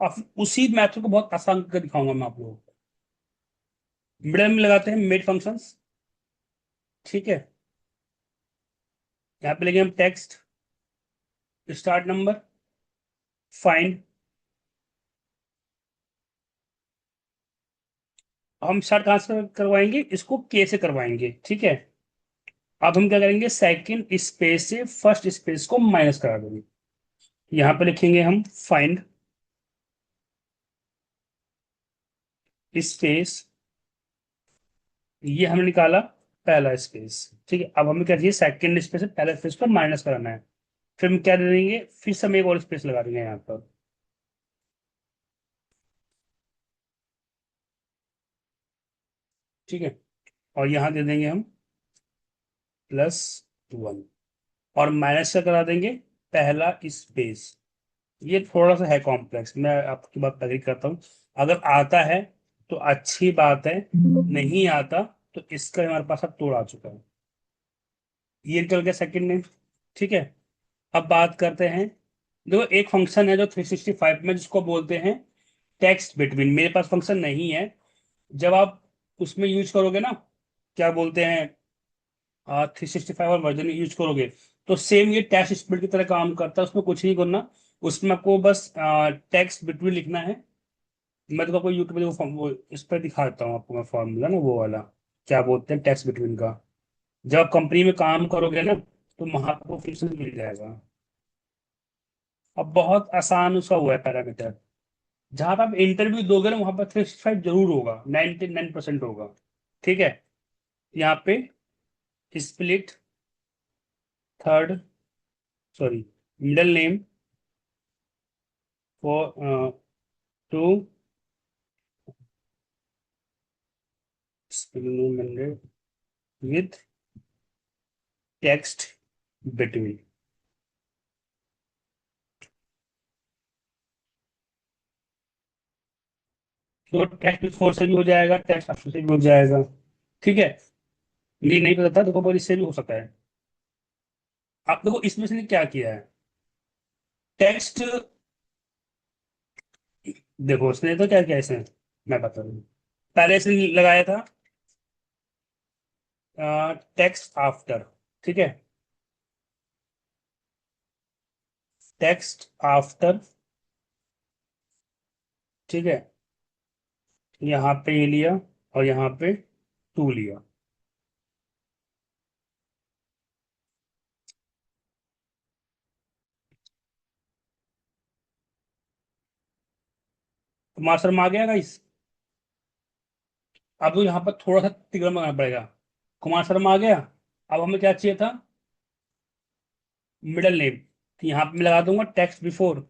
A: और फिर उसी मैथड को बहुत आसान करके दिखाऊंगा मैं आप लोगों को। मिडल में लगाते हैं मेड फंक्शंस। ठीक है। यहाँ पे लेंगे हम टेक्स्ट स्टार्ट नंबर, फाइंड। हम स्टार्ट कहाँ से करवाएंगे? इसको के से करवाएंगे। ठीक है। अब हम क्या करेंगे? सेकंड स्पेस से फर्स्ट स्पेस को माइनस करा देंगे। यहाँ पे लिखेंगे हम फाइंड स्पेस, ये हमने निकाला पहला स्पेस। ठीक है। अब हमें क्या चाहिए? सेकंड स्पेस से पहला स्पेस पर माइनस कराना है। फिर हम क्या दे देंगे? फिर से हम एक और स्पेस लगा देंगे यहाँ पर। ठीक है। और यहाँ दे देंगे हम +1, और माइनस से करा देंगे पहला स्पेस। ये थोड़ा सा है कॉम्प्लेक्स, मैं आपकी बात एग्री करता हूँ। अगर आता है तो अच्छी बात है, नहीं आता तो इसका हमारे पास अब तोड़ आ चुका है। ये निकल गया सेकंड नेम। ठीक है। अब बात करते हैं, देखो एक फंक्शन है जो 365 में, जिसको बोलते हैं टेक्स्ट बिटवीन। मेरे पास फंक्शन नहीं है। जब आप उसमें यूज करोगे ना, क्या बोलते हैं, 365 और वर्जन यूज करोगे, तो सेम ये टेक्स्ट स्प्लिट की तरह काम करता है। उसमें कुछ नहीं करना, उसमें आपको बस टेक्स्ट बिटवीन लिखना है। मैं तो आपको यूट्यूब में वो इस पर दिखा देता हूँ आपको, मैं फॉर्मूला ना वो वाला, क्या बोलते हैं टेक्स्ट बिटवीन का। जब आप कंपनी में काम करोगे ना, तो वहां आपको फंक्शन मिल जाएगा। अब बहुत आसान उसका हुआ है पैरामीटर। जहां पर आप इंटरव्यू दोगे ना, वहां पर 365 जरूर होगा, 99% होगा। ठीक है। यहाँ पे split, third, sorry, middle name for two with text between. तो टेक्स्ट बिफोर से भी हो जाएगा, टेक्स्ट आफ्टर से भी हो जाएगा। ठीक है, ये नहीं पता था देखो, पर इससे भी हो सकता है। आप देखो इसमें से क्या किया है, टेक्स्ट, देखो उसने तो क्या किया इसने, मैं बता दूं, पहले इसने लगाया था टेक्स्ट आफ्टर। ठीक है, टेक्स्ट आफ्टर। ठीक है, यहाँ पे ये लिया और यहाँ पे टू लिया। कुमार शर्मा आ गया गाइस। अब तो यहाँ पर थोड़ा सा तिगड़ा लगाना पड़ेगा। कुमार शर्मा आ गया। अब हमें क्या चाहिए था, मिडल नेम। तो यहाँ पे मैं लगा दूंगा टेक्स्ट बिफोर।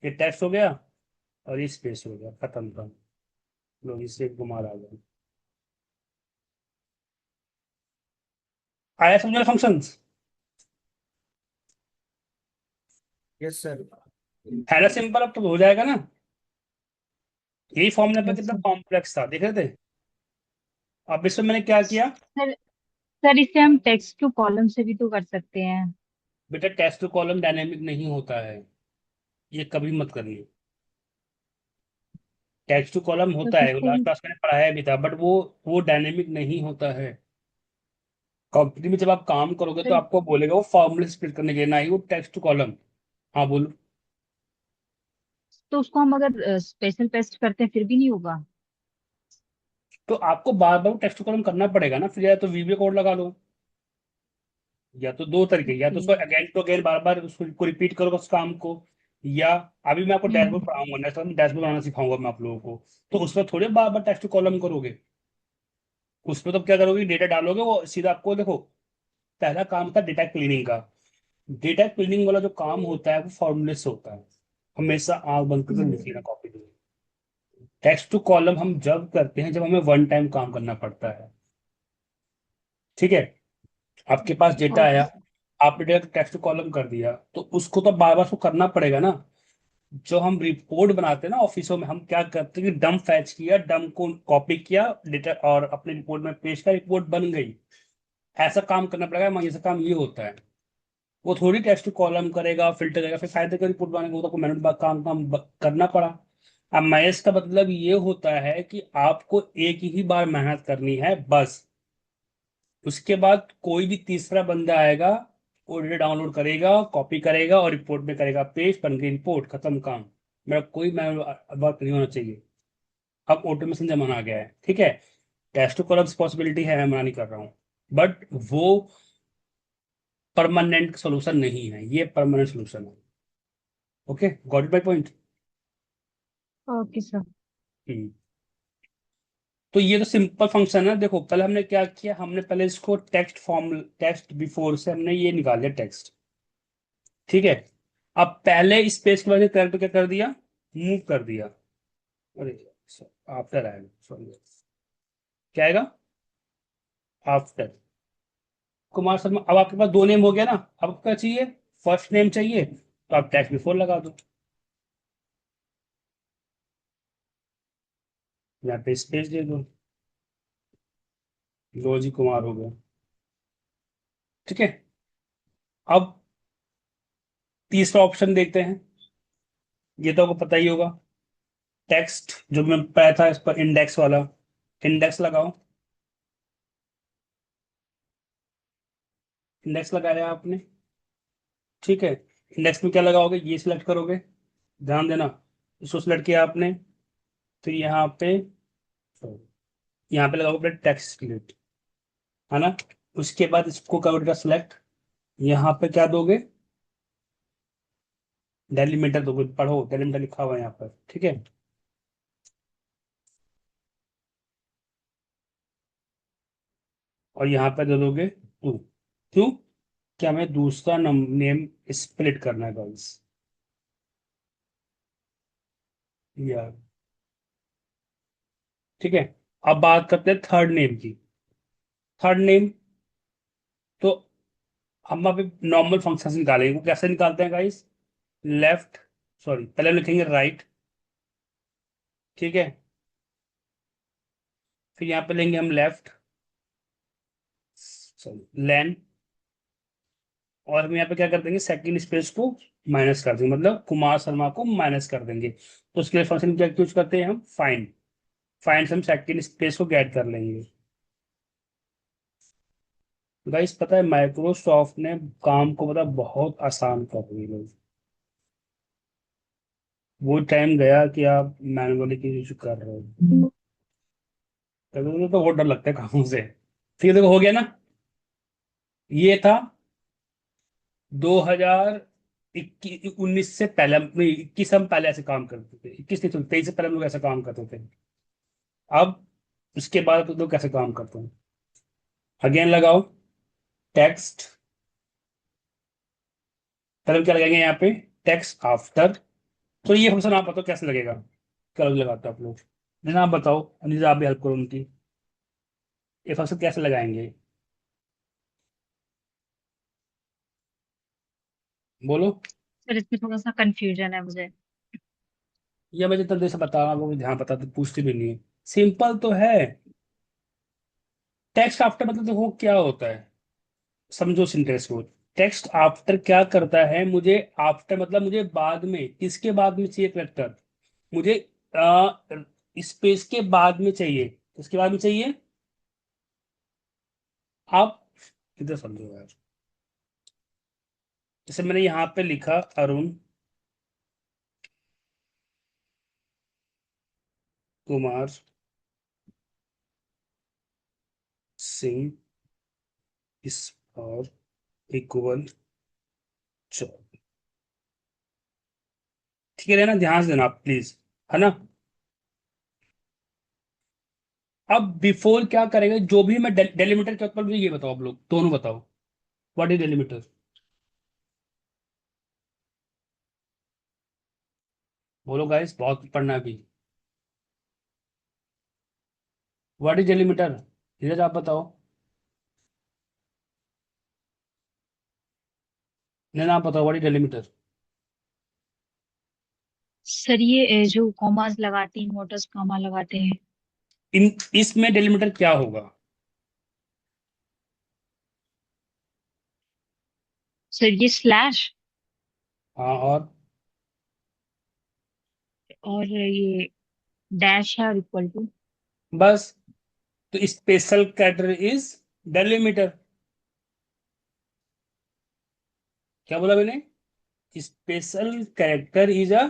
A: ये टेक्स्ट हो गया और ये स्पेस हो गया, खत्म था। लो इससे कुमार आ गया। आया समझ फंक्शन,
D: यस सर।
A: है ना सिंपल, अब तो हो जाएगा ना। यही फॉर्मूला पे
B: यस
A: कितना
B: सर।
A: कॉम्प्लेक्स था, देख रहे थे। अब इसमें मैंने क्या किया,
B: सर सर इसे हम टेक्स्ट टू कॉलम से भी तो कर सकते हैं।
A: बेटा टेक्स्ट टू कॉलम डायनेमिक नहीं होता है, ये कभी मत करनी। टेक्स्ट टू कॉलम
B: तो
A: होता है,
B: किससे
A: लास्ट
B: भी।
A: क्लास मैंने पढ़ाया भी था, बट वो डायनेमिक नहीं होता है। कंपनी में जब आप काम करोगे तो
B: सर
A: आपको बोलेगा वो फॉर्मूले स्प्लिट करने के लिए, ना ही वो टेक्स्ट टू कॉलम। हाँ बोलो।
B: तो उसको हम अगर स्पेशल पेस्ट करते हैं फिर भी नहीं होगा।
A: तो आपको बार बार टेक्स्ट टू कॉलम करना पड़ेगा ना, फिर या तो वीबीए कोड लगा लो, या तो दो तरीके, या तो
B: ओके।
A: उसको अगेन टू अगेन बार बार उसको रिपीट करोगे उस काम को, या अभी मैं आपको डैशबोर्ड
B: हम्म।
A: पढ़ाऊंगा, नेक्स्ट टाइम डैशबोर्ड बनाना सिखाऊंगा मैं आप लोगों को। तो उसमें थोड़े बार बार टेक्स्ट टू कॉलम करोगे। उसमें तो क्या करोगे, डेटा डालोगे, वो सीधा आपको देखो। पहला काम था डेटा क्लीनिंग का। डेटा क्लीनिंग वाला जो काम होता है वो फॉर्मूले से होता है। हमेशा आंख बंद करके लिख लेना कॉपी में। टेक्स्ट टू कॉलम हम जब करते हैं जब हमें वन टाइम काम करना पड़ता है। ठीक है, आपके पास डेटा
B: ओके
A: आया,
B: सर।
A: आपने डेटा टेक्स्ट टू कॉलम कर दिया, तो उसको तो बार बार उसको करना पड़ेगा ना। जो हम रिपोर्ट बनाते हैं ना ऑफिसों में, हम क्या करते हैं कि डम फैच किया, डम को कॉपी किया डेटा और अपने रिपोर्ट में पेश किया, रिपोर्ट बन गई। ऐसा काम करना पड़ेगा, ऐसा काम ये होता है। वो थोड़ी टेक्स्ट टू कॉलम करेगा, फिल्टर करेगा, फिर फायदे का रिपोर्ट बनाएगा, वो तो मैनुअल काम करना पड़ा। अब मैथ्स का मतलब ये होता है कि आपको एक ही बार मेहनत करनी है बस। उसके बाद कोई भी तीसरा बंदा आएगा, वो डेटा डाउनलोड करेगा, कॉपी करेगा और रिपोर्ट में करेगा पेस्ट, बन गई रिपोर्ट, खत्म काम। मेरा कोई मैं वर्क नहीं होना चाहिए। अब ऑटोमेशन जमाना आ गया है। ठीक है, टेस्ट टू कॉलम्स पॉसिबिलिटी है, मैं मना नहीं कर रहा हूँ, बट वो परमानेंट सोल्यूशन नहीं है, ये परमानेंट सोल्यूशन है। Okay, got it my point.
B: Okay sir.
A: तो ये तो सिंपल फंक्शन है। देखो पहले हमने क्या किया, हमने पहले इसको टेक्स्ट फॉर्म, टेक्स्ट बिफोर से हमने ये निकाल लिया टेक्स्ट। ठीक है, अब पहले स्पेस की वजह से कैरेक्टर क्या कर दिया, मूव कर दिया। अरे आफ्टर आएगा, सॉरी, क्या आएगा, आफ्टर। कुमार शर्मा। अब आपके पास दो नेम हो गया ना, अब क्या चाहिए, फर्स्ट नेम चाहिए, तो आप टेक्स्ट बिफोर लगा दो, यहाँ पे स्पेस दे दो, लो जी कुमार हो गया। ठीक है, अब तीसरा ऑप्शन देखते हैं। ये तो आपको पता ही होगा, टेक्स्ट जो मैं पाया था इस पर इंडेक्स वाला, इंडेक्स लगाओ। इंडेक्स लगाया आपने। ठीक है, इंडेक्स में क्या लगाओगे, ये सिलेक्ट करोगे, ध्यान देना। इसको सिलेक्ट किया आपने, फिर यहाँ पे लगाओगे टेक्स्ट स्प्लिट, है ना। उसके बाद इसको करोगे सिलेक्ट, यहाँ पे क्या दोगे, डेलीमीटर दोगे, पढ़ो डेलीमीटर लिखा हुआ है यहाँ पर। ठीक है, और यहाँ पे दे दोगे टू। क्यों, कि हमें दूसरा नेम स्प्लिट करना है गाइस। यार ठीक है, अब बात करते हैं थर्ड नेम की। थर्ड नेम, तो हम अभी नॉर्मल फंक्शन निकालेंगे, वो कैसे निकालते हैं गाइस? लेफ्ट, सॉरी पहले हम लिखेंगे राइट, ठीक है, फिर यहाँ पे लेंगे हम लेफ्ट, सॉरी लेन, और हम यहाँ पे क्या कर देंगे, सेकंड स्पेस को माइनस कर देंगे, मतलब कुमार शर्मा को माइनस कर देंगे। तो उसके लिए फंक्शन क्या यूज करते हैं हम, फाइंड। फाइंड से हम सेकंड स्पेस को गेट कर लेंगे। गाइस पता है माइक्रोसॉफ्ट ने काम को पता बहुत आसान कर दिया है। वो टाइम गया कि आप मैनुअली की यूज कर रहे हो, कभी कभी तो बहुत डर लगता है कामों से। ठीक है, देखो हो गया ना। ये था 2019 से पहले, 21 हम पहले ऐसे काम करते थे, 21 नहीं, 23 से पहले हम लोग ऐसे काम करते थे। अब उसके बाद तो लोग कैसे काम करते हैं, अगेन लगाओ टेक्स्ट, पहले हम क्या लगाएंगे यहाँ पे, टेक्स्ट आफ्टर। तो ये फंक्शन आप बताओ कैसे लगेगा, क्या लगाते हो आप लोग? नहीं आप बताओ, अनिल आप भी हेल्प करो उनकी, ये फंक्शन कैसे लगाएंगे, बोलो।
B: सर इसमें थोड़ा सा कंफ्यूजन है मुझे।
A: ये मैं जितना देर से बता रहा हूँ वो ध्यान बताते पूछते भी नहीं है। सिंपल तो है। टेक्स्ट आफ्टर मतलब देखो क्या होता है, समझो सिंटेक्स को। टेक्स्ट आफ्टर क्या करता है, मुझे आफ्टर मतलब मुझे बाद में, किसके बाद में चाहिए करेक्टर, मुझे स्पेस के बाद में चाहिए, किसके बाद में चाहिए, आप इधर समझो यार। जैसे मैंने यहाँ पे लिखा अरुण कुमार सिंह इस और इक्वल, ठीक है ना, ध्यान से देना आप प्लीज, है ना। अब बिफोर क्या करेगा, जो भी मैं डेलीमीटर के ऊपर, मुझे ये बताओ आप लोग दोनों बताओ, व्हाट इज डेलीमीटर, बोलो गाइस, बहुत पढ़ना है अभी। व्हाट इज डेलीमीटर, धीरज आप बताओ। नहीं ना, आप बताओ व्हाट इज डेलीमीटर।
B: सर ये जो कॉमास लगाते हैं, इन्वर्टर्स कॉमा लगाते हैं।
A: इन इसमें डेलीमीटर क्या होगा?
B: सर ये स्लैश
A: हाँ और,
B: और ये डैश है और इक्वल टू।
A: बस, तो स्पेशल कैरेक्टर इज डेलीमीटर। क्या बोला मैंने, special character is a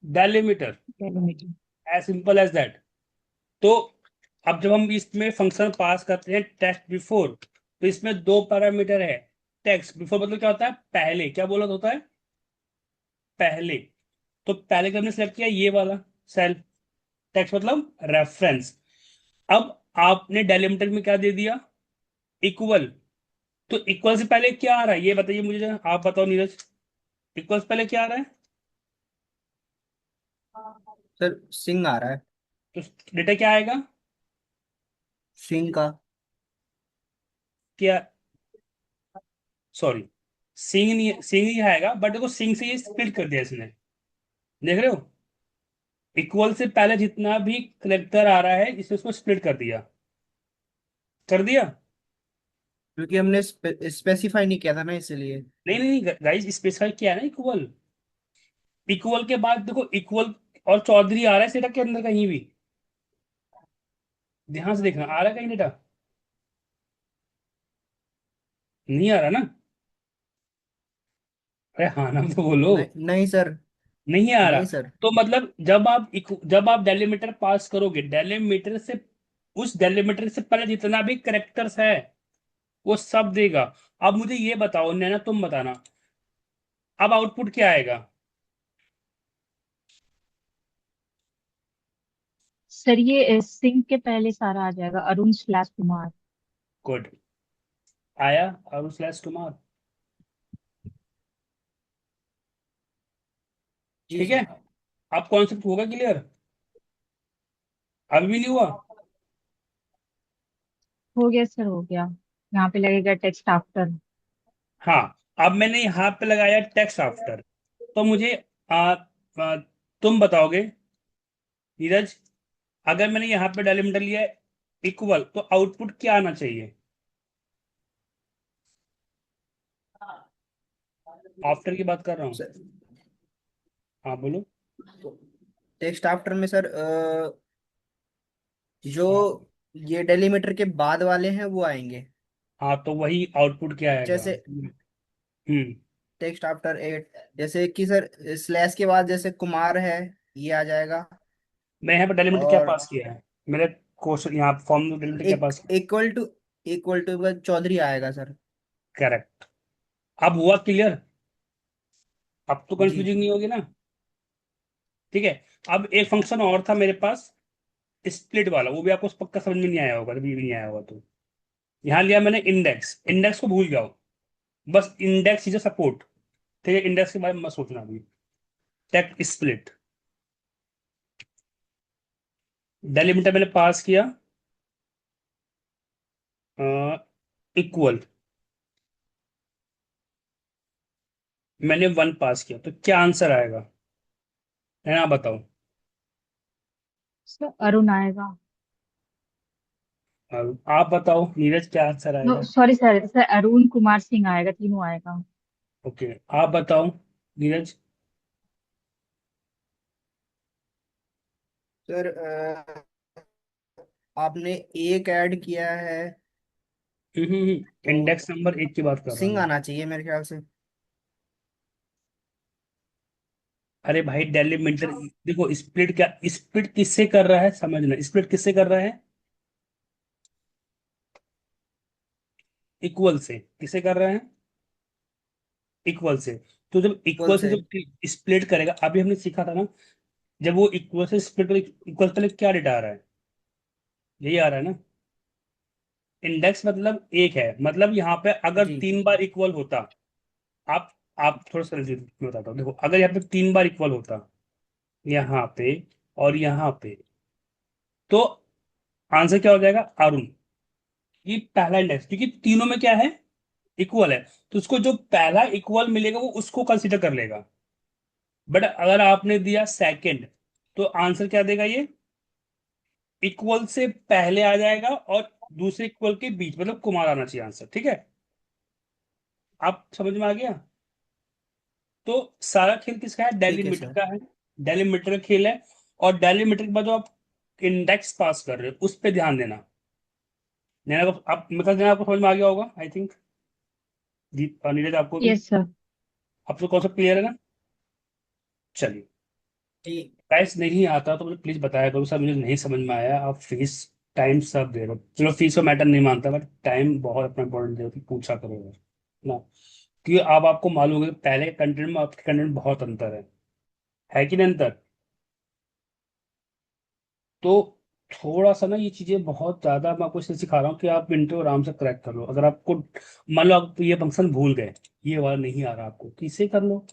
A: delimiter,
B: delimiter.
A: As simple as that. तो अब जब हम इसमें फंक्शन पास करते हैं टेक्स्ट बिफोर, तो इसमें दो पैरामीटर है। टेक्स्ट बिफोर मतलब क्या होता है, पहले, क्या बोला होता है, पहले। तो पहले का हमने सेलेक्ट किया ये वाला सेल, टेक्स्ट मतलब रेफरेंस। अब आपने डेलिमिटर में क्या दे दिया, इक्वल। तो इक्वल से पहले क्या आ रहा है ये बताइए मुझे जरा, आप बताओ नीरज, इक्वल से पहले क्या आ रहा है?
D: सर सिंह आ रहा है।
A: तो डेटा क्या आएगा,
D: सिंह का।
A: क्या, सॉरी, सिंग नहीं, सिंग ही आएगा, बट देखो सिंग से ये स्प्लिट कर दिया इसने, देख रहे हो, इक्वल से पहले जितना भी कलेक्टर आ रहा है इसने उसको स्प्लिट कर दिया, कर दिया।
D: क्योंकि हमने स्पेसिफाई नहीं किया था ना, इसलिए।
A: नहीं नहीं नहीं गाइस, स्पेसिफाई किया है ना इक्वल। इक्वल के बाद देखो इक्वल और चौधरी आ रहा है सेटा के अंदर कहीं भी, ध्यान से देखना आ रहा है कहीं डेटा, नहीं आ रहा ना, अरे हाँ ना तो बोलो।
D: नहीं नहीं सर।
A: नहीं आ रहा,
D: नहीं सर।
A: तो मतलब जब आप डेलीमीटर पास करोगे, डेलीमीटर से, उस डेलीमीटर से पहले जितना भी करेक्टर्स है वो सब देगा। अब मुझे ये बताओ नैना, तुम बताना, अब आउटपुट क्या आएगा?
B: सर ये सिंह के पहले सारा आ जाएगा, अरुण स्लैश कुमार।
A: गुड, आया अरुण स्लैश कुमार।
D: जी
A: ठीक
D: सर।
A: है, अब कॉन्सेप्ट होगा क्लियर? अभी भी नहीं हुआ?
B: हो गया सर, हो गया। यहाँ पे लगेगा टेक्स्ट आफ्टर।
A: हाँ, अब मैंने यहाँ पे लगाया टेक्स्ट आफ्टर, तो मुझे आ, तुम बताओगे नीरज, अगर मैंने यहाँ पे डेलिमीटर लिया इक्वल तो आउटपुट क्या आना चाहिए? आफ्टर की बात कर रहा हूँ।
D: सर
A: हाँ बोलो।
D: टेक्स्ट आफ्टर में सर जो
A: हाँ,
D: ये डेलीमीटर के बाद वाले हैं वो आएंगे।
A: हाँ तो वही आउटपुट क्या आएगा?
D: जैसे
A: हम्म।
D: टेक्स्ट आफ्टर एट, जैसे कि सर स्लैश के बाद जैसे कुमार है, ये आ जाएगा।
A: मैं यहाँ पे डेलिमीटर क्या
D: और
A: पास किया है? मेरे क्वेश्चन यहाँ फॉर्म में डेलिमीटर क्या
D: एक
A: पास किया?
D: इक्वल टू चौधरी आएगा सर।
A: करेक्ट। अब हुआ क्लियर? अब तो
D: जी।
A: कंफ्यूजिंग नहीं होगी ना? ठीक है। अब एक फंक्शन और था मेरे पास, स्प्लिट वाला, वो भी आपको पक्का समझ में नहीं आया होगा, कभी भी नहीं आया होगा तो। यहाँ लिया मैंने इंडेक्स, इंडेक्स को भूल जाओ, बस इंडेक्स इज सपोर्ट। ठीक है, इंडेक्स के बारे में मत सोचना अभी। टेक स्प्लिट, डेलिमीटर मैंने पास किया इक्वल, मैंने 1 पास किया, तो क्या आंसर आएगा है ना, बताओ।
B: सर अरुण आएगा।
A: आप बताओ नीरज, क्या आंसर
B: नो
A: आएगा?
B: Sorry sir sir, Arun Kumar Singh आएगा, तीनों आएगा।
A: ओके, आप बताओ नीरज।
D: सर आपने एक ऐड किया है तो
A: इंडेक्स नंबर 1 की बात कर रहा हूँ
D: सिंह
A: मैं।
D: आना चाहिए मेरे ख्याल से।
A: अरे भाई डेलिमीटर, देखो स्प्लिट क्या, स्प्लिट किससे कर रहा है समझना, स्प्लिट किससे कर रहा है? इक्वल से। किसे कर रहा है? इक्वल से। तो जब
D: इक्वल
A: इक्वल से
D: से।
A: जब स्प्लिट करेगा, अभी हमने सीखा था ना, जब वो इक्वल से स्प्लिट कर, इक्वल तक क्या डेटा आ रहा है? यही आ रहा है ना। इंडेक्स मतलब एक है, मतलब यहाँ पे अगर
D: जी
A: 3 बार इक्वल होता, आप आप थोड़ा सा मैं बताता हूँ, देखो अगर यहाँ पे 3 बार इक्वल होता, यहाँ पे और यहाँ पे, तो आंसर क्या हो जाएगा? अरुण। ये पहला इंडेक्स, क्योंकि तीनों में क्या है, इक्वल है, तो उसको जो पहला इक्वल मिलेगा वो उसको कंसीडर कर लेगा। बट अगर आपने दिया सेकंड, तो आंसर क्या देगा ये? इक्वल से पहले आ जाएगा और दूसरे इक्वल के बीच, मतलब कुमार आना चाहिए आंसर। ठीक है, आप समझ में आ गया? तो सारा खेल किसका है?
D: ठीक है
A: डेलीमीटर
D: सर।
A: का है। डेलीमीटर का खेल है। और डेलीमीटर के बाद जो आप इंडेक्स पास कर रहे हो उस पर ध्यान देना। नैना को आप मतलब नैना आपको समझ में आ गया होगा आई थिंक। जी और नीरज आपको भी।
B: Yes sir.
A: आप तो कॉन्सेप्ट क्लियर है ना? चलिए।
D: ठीक।
A: गाइस नहीं आता तो मुझे प्लीज बताया करो सर, मुझे नहीं समझ में आया, आप फीस टाइम सब दे रहे हो, चलो फीस का मैटर नहीं मानता, बट टाइम बहुत अपना इंपॉर्टेंट दे, पूछा करो यार ना। क्योंकि अब आपको मालूम है कि पहले के कंटेंट में आपके कंटेंट में बहुत अंतर है कि नहीं अंतर? तो थोड़ा सा ना ये चीजें बहुत ज्यादा, मैं आपको इसलिए सिखा रहा हूँ कि आप मिनटों आराम से क्रैक कर लो। अगर आपको मान लो आप ये फंक्शन भूल गए, ये वाला नहीं आ रहा आपको, तो इसे कर लो।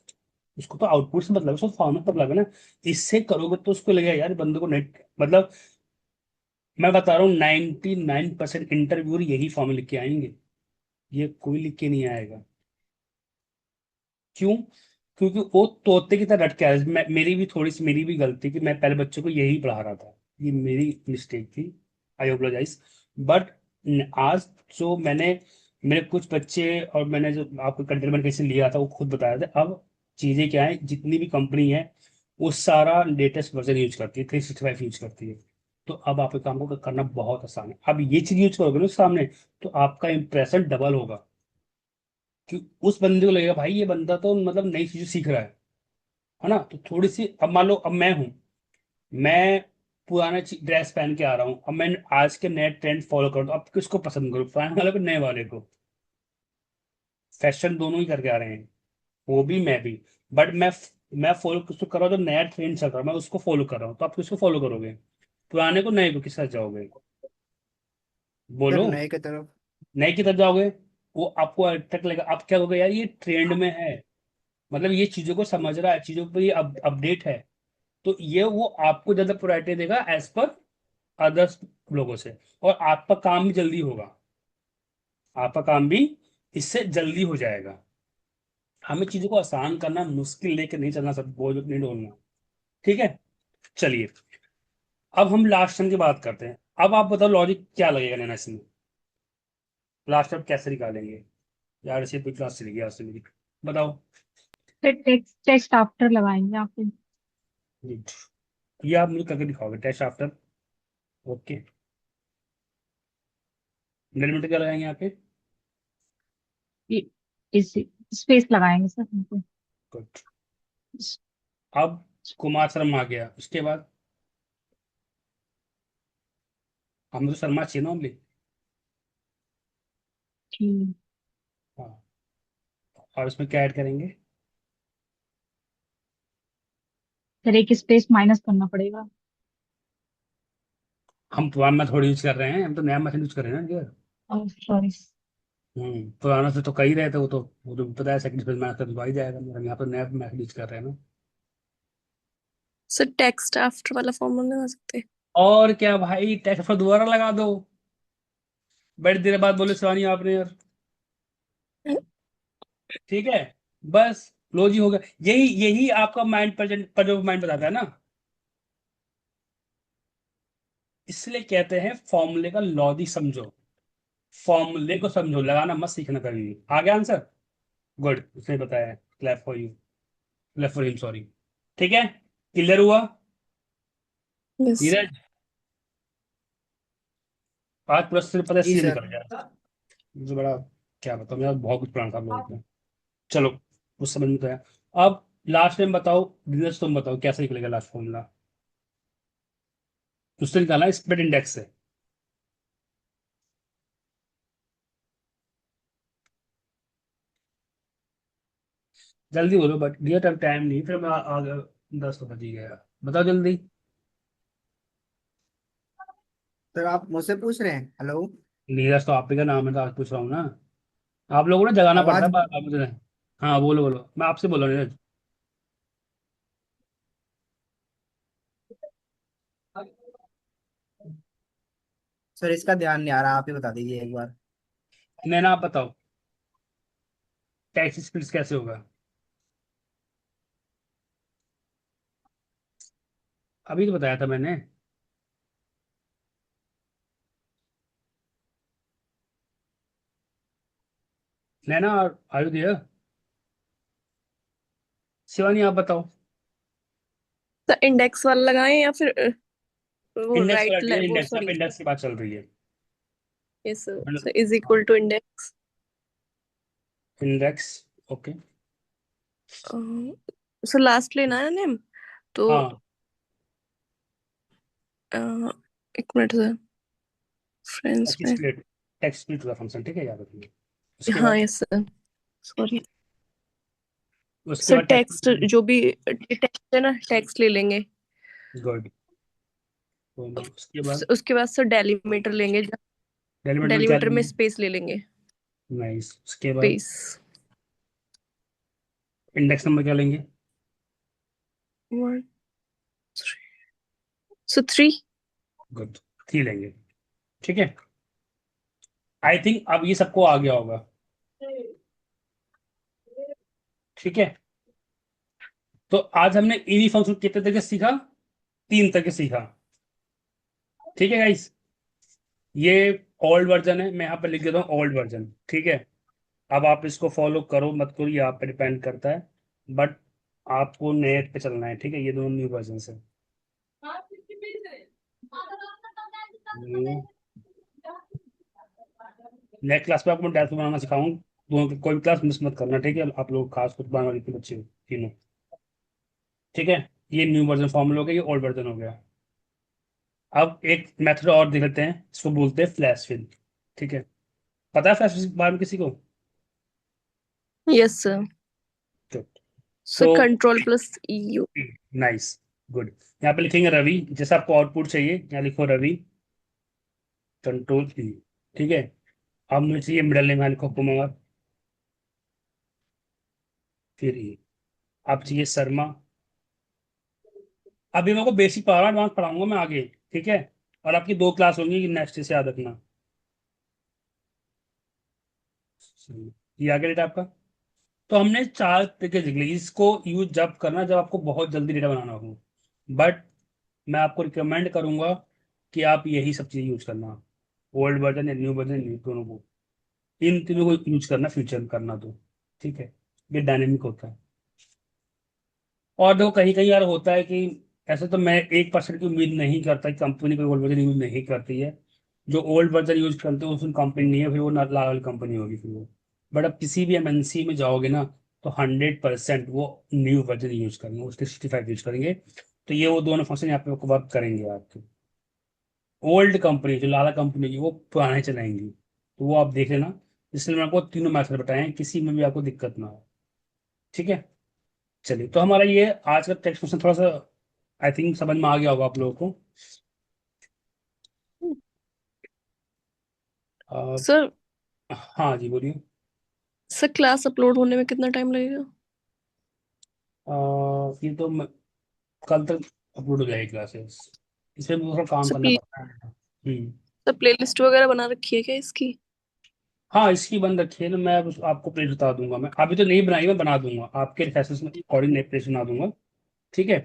A: उसको तो आउटपुट से मतलब है, उसको फॉर्मेट मतलब है ना। इससे करोगे तो उसको लगेगा यार बंदे को नेट मतलब, मैं बता रहा हूँ 99% इंटरव्यूअर यही फॉर्मूला लिख के आएंगे, ये कोई लिख के नहीं आएगा। क्यों? क्योंकि वो तोते की तरह रट के आया। मेरी भी थोड़ी सी, मेरी भी गलती कि मैं पहले बच्चों को यही पढ़ा रहा था, ये मेरी मिस्टेक थी, आई अपोलोजाइज। बट आज जो मैंने, मेरे कुछ बच्चे और मैंने जो आपको कंटेनमेंट कैसे लिया था वो खुद बताया था। अब चीज़ें क्या है, जितनी भी कंपनी है वो सारा लेटेस्ट वर्जन यूज करती है, 365 यूज करती है। तो अब आपके काम को करना बहुत आसान है। अब ये चीज़ यूज करोगे ना सामने, तो आपका इंप्रेशन डबल होगा। कि उस बंदे को लगेगा भाई ये बंदा तो मतलब नई चीजें सीख रहा है ना। तो थोड़ी सी, अब मान लो अब मैं हूं, मैं पुराना ड्रेस पहन के आ रहा हूँ, अब मैं आज के नए ट्रेंड फॉलो करूँ, तो अब किसको पसंद करूँ, पुराने वाले को नए वाले को? फैशन दोनों ही करके आ रहे हैं, वो भी मैं भी। बट मैं फॉलो किसको कर रहा हूँ? जो नया ट्रेंड चल रहा है मैं उसको फॉलो कर रहा हूँ, तो आप किसको फॉलो करोगे? पुराने को, नए को, किस साथ जाओगे?
D: सर
A: बोलो।
D: नए की तरफ।
A: नए की तरफ जाओगे, वो आपको तक लगेगा, आप क्या कहोगे यार ये ट्रेंड में है, मतलब ये चीजों को समझ रहा है, चीजों पर ये अपडेट है, तो ये वो आपको ज्यादा प्रायोरिटी देगा एज पर अदर्स लोगों से, और आपका काम भी जल्दी होगा, आपका काम भी इससे जल्दी हो जाएगा। हमें चीजों को आसान करना, मुश्किल लेके नहीं चलना, सब बोझ नहीं ढोलना। ठीक है, चलिए अब हम लास्ट टर्म की बात करते हैं। अब आप बताओ लॉजिक क्या लगेगा नैना इसमें, लास्ट टर्म कैसे निकालेंगे? यार इसे कोई क्लास चली गई आज से मेरी, बताओ।
B: सर टेक्स्ट टेक्स्ट आफ्टर लगाएंगे आप फिर।
A: गुड, ये आप मुझे करके दिखाओगे टेस्ट आफ्टर। ओके, डेलीमिटर क्या लगाएंगे यहाँ पे?
B: इ- इस स्पेस लगाएंगे सर हमको।
A: गुड। अब कुमार शर्मा आ गया, उसके बाद हमें तो शर्मा चाहिए ना ओनली।
B: ठीक।
A: हाँ, और इसमें क्या ऐड करेंगे?
B: सर एक स्पेस माइनस करना पड़ेगा।
A: हम पुराना मैथ थोड़ी यूज कर रहे हैं, हम तो नया मैथ यूज कर रहे हैं ना यार।
B: और सॉरी।
A: पुराना से तो कई रहे थे, वो तो पता है, सेकंड स्पेस मैथ का तो आ ही जाएगा, हम यहाँ पर नया मैथ यूज कर रहे हैं ना।
E: सर टेक्स्ट आफ्टर वाला फॉर्मूला लगा सकते हैं।
A: और क्या भाई, टेस्ट पर दोबारा लगा दो। बड़ी देर बाद बोले शिवानी आपने यार। ठीक है, बस लो जी, हो गया। यही यही आपका माइंड प्रेजेंट पर जो माइंड बताता है ना, इसलिए कहते हैं फॉर्मूले का लॉजिक समझो, फॉर्मूले को समझो, लगाना मत सीखना कभी भी। आ गया आंसर? गुड, उसने बताया, clap for you, clap for him, sorry. ठीक है, क्लियर हुआ?
E: यस।
A: नीरज, आज प्लस से पता
D: जी
A: सी
D: सर।
A: निकल गया मुझे बड़ा, क्या बताऊँ, मेरा बहुत कुछ पुराना था हम लोगों को। चलो, उस समझ में तो है। अब लास्ट टाइम बताओ, नीरज तुम बताओ कैसे निकलेगा लास्ट फॉर्मूला? उससे निकालना स्प्लिट इंडेक्स से। जल्दी बोलो, बट डियर टाइम टाइम नहीं, फिर मैं आगे 10 तो बज ही गया। बताओ जल्दी।
D: सर आप मुझसे पूछ रहे हैं? हेलो।
A: नीरज तो आप ही का नाम है, तो आज पूछ रहा हूँ ना। आप लोगों ने जगाना पड़ता
D: आवाज।
A: है बार बार मुझे। हाँ बोलो बोलो, मैं आपसे बोल रहा हूँ नीरज।
D: सर इसका ध्यान नहीं आ रहा, आप ही बता दीजिए एक बार।
A: नैना आप बताओ, टैक्स स्पीड कैसे होगा? अभी तो बताया था मैंने। नैना, आयु दिया, शिवानी आप बताओ।
E: सर इंडेक्स वाला लगाएं या फिर वो
A: इंडेक्स
E: राइट
A: वाला,
E: वो
A: इंडेक्स, आप
E: सॉरी।
A: इंडेक्स की बात चल रही है।
E: Yes sir is equal to index.
A: Index, okay.
E: Sir last लेना है नेम तो
A: हाँ,
E: अ, एक मिनट सर फ्रेंड्स
A: टैक्स
E: में।
A: स्प्लिट, टैक्स स्प्लिट का फंक्शन, ठीक है, याद रखिए। उसके
E: हाँ
A: बाद,
E: यस सर सॉरी।
A: उसके
E: सर
A: बाद
E: टेक्स्ट
A: टैक्स।
E: जो भी टेक्स्ट है ना टेक्स्ट ले लेंगे।
A: गुड, उसके बाद
E: उसके बाद सर डेलीमीटर लेंगे।
A: डेलीमिटर में क्या
E: डेलीमीटर में
A: लेंगे?
E: स्पेस ले लेंगे।
A: नाइस, उसके बाद
E: स्पेस
A: इंडेक्स नंबर क्या लेंगे?
E: 1 सो 3।
A: गुड, 3 लेंगे। ठीक है, आई थिंक अब ये सबको आ गया होगा। ठीक है, तो आज हमने इनी फंक्शन कितने तरीके से सीखा? 3 तरीके से सीखा। ठीक है गाइस, ये ओल्ड वर्जन है, मैं यहाँ पे लिख देता हूँ ओल्ड वर्जन। ठीक है, अब आप इसको फॉलो करो मत करो, ये आप पे डिपेंड करता है, बट आपको नेट पे चलना है। ठीक है, ये दोनों न्यू वर्जन है। नेक्स्ट क्लास पे आपको मैं डायरेक्ट बनाना सिखाऊंगा, दोनों की कोई भी क्लास मिस मत करना। ठीक है, आप लोग खास कुछ बनाने वाले के बच्चे तीनों। ठीक है, ये न्यू वर्जन फॉर्मूला हो गया, ये ओल्ड वर्जन हो गया। अब एक मेथड और देख लेते हैं, इसको बोलते हैं फ्लैश फिल। ठीक है, पता है फ्लैश फिल के बारे में किसी को?
E: Yes sir
A: Good.
E: सर
A: तो
E: control plus you.
A: Nice, good. यहाँ पे लिखेंगे रवि, जैसे आपको आउटपुट चाहिए यहाँ लिखो रवि, कंट्रोल ई। ठीक है, अब मुझे चाहिए मिडल नेम, यहाँ लिखो कुमार, फिर ई। आप चाहिए शर्मा। अभी मेरे को बेसिक पढ़ा एडवांस पढ़ाऊंगा मैं आगे, ठीक है। और आपकी 2 क्लास होंगी नेक्स्ट से, याद रखना। ये आगे डेटा आपका। तो हमने 4 तरीके देख लिए, इसको यूज जब करना जब आपको बहुत जल्दी डेटा बनाना हो, बट मैं आपको रिकमेंड करूंगा कि आप यही सब चीज़ यूज करना, ओल्ड वर्जन या न्यू वर्जन, दोनों को, इन तीनों को यूज करना फ्यूचर करना तो, ठीक है। ये डायनेमिक होता है। और देखो कहीं कहीं यार होता है कि ऐसे तो मैं 1% की उम्मीद नहीं करता कि कंपनी कोई ओल्ड वर्जन यूज नहीं करती है। जो ओल्ड वर्जन यूज करते हैं उसमें कंपनी नहीं है, फिर वो लाल कंपनी होगी फिर वो। बट अब किसी भी एमएनसी में जाओगे ना, तो 100% वो न्यू वर्जन यूज करेंगे, उसके 65 यूज करेंगे। तो ये वो दोनों फंक्शन यहाँ पे वर्क करेंगे आपके। ओल्ड कंपनी जो लाला कंपनी की वो पुराने चलाएंगी, तो वो आप देख लेना। इसलिए मैं आपको तीनों मैथड बताए हैं, किसी में भी आपको दिक्कत ना हो, ठीक है। चलिए, तो हमारा ये आज का टेक्स्ट क्वेश्चन थोड़ा सा आई थिंक समझ में आ गया होगा आप लोगों को। अ,
E: सर
A: हाँ जी बोलिए।
E: सर क्लास अपलोड होने में कितना टाइम लगेगा?
A: ये तो कल तक अपलोड हो जाएगी क्लासेस। इसमें भी थोड़ा काम
E: सर
A: करना पड़ता है।
E: सर प्लेलिस्ट वगैरह बना रखी है क्या इसकी?
A: हाँ, इसकी बंद रखी है ना, मैं आपको प्लेस बता दूंगा। मैं अभी तो नहीं बनाई, मैं बना दूंगा आपके रिक्वेस्ट में अकॉर्डिंग नई प्लेस बना दूंगा, ठीक है।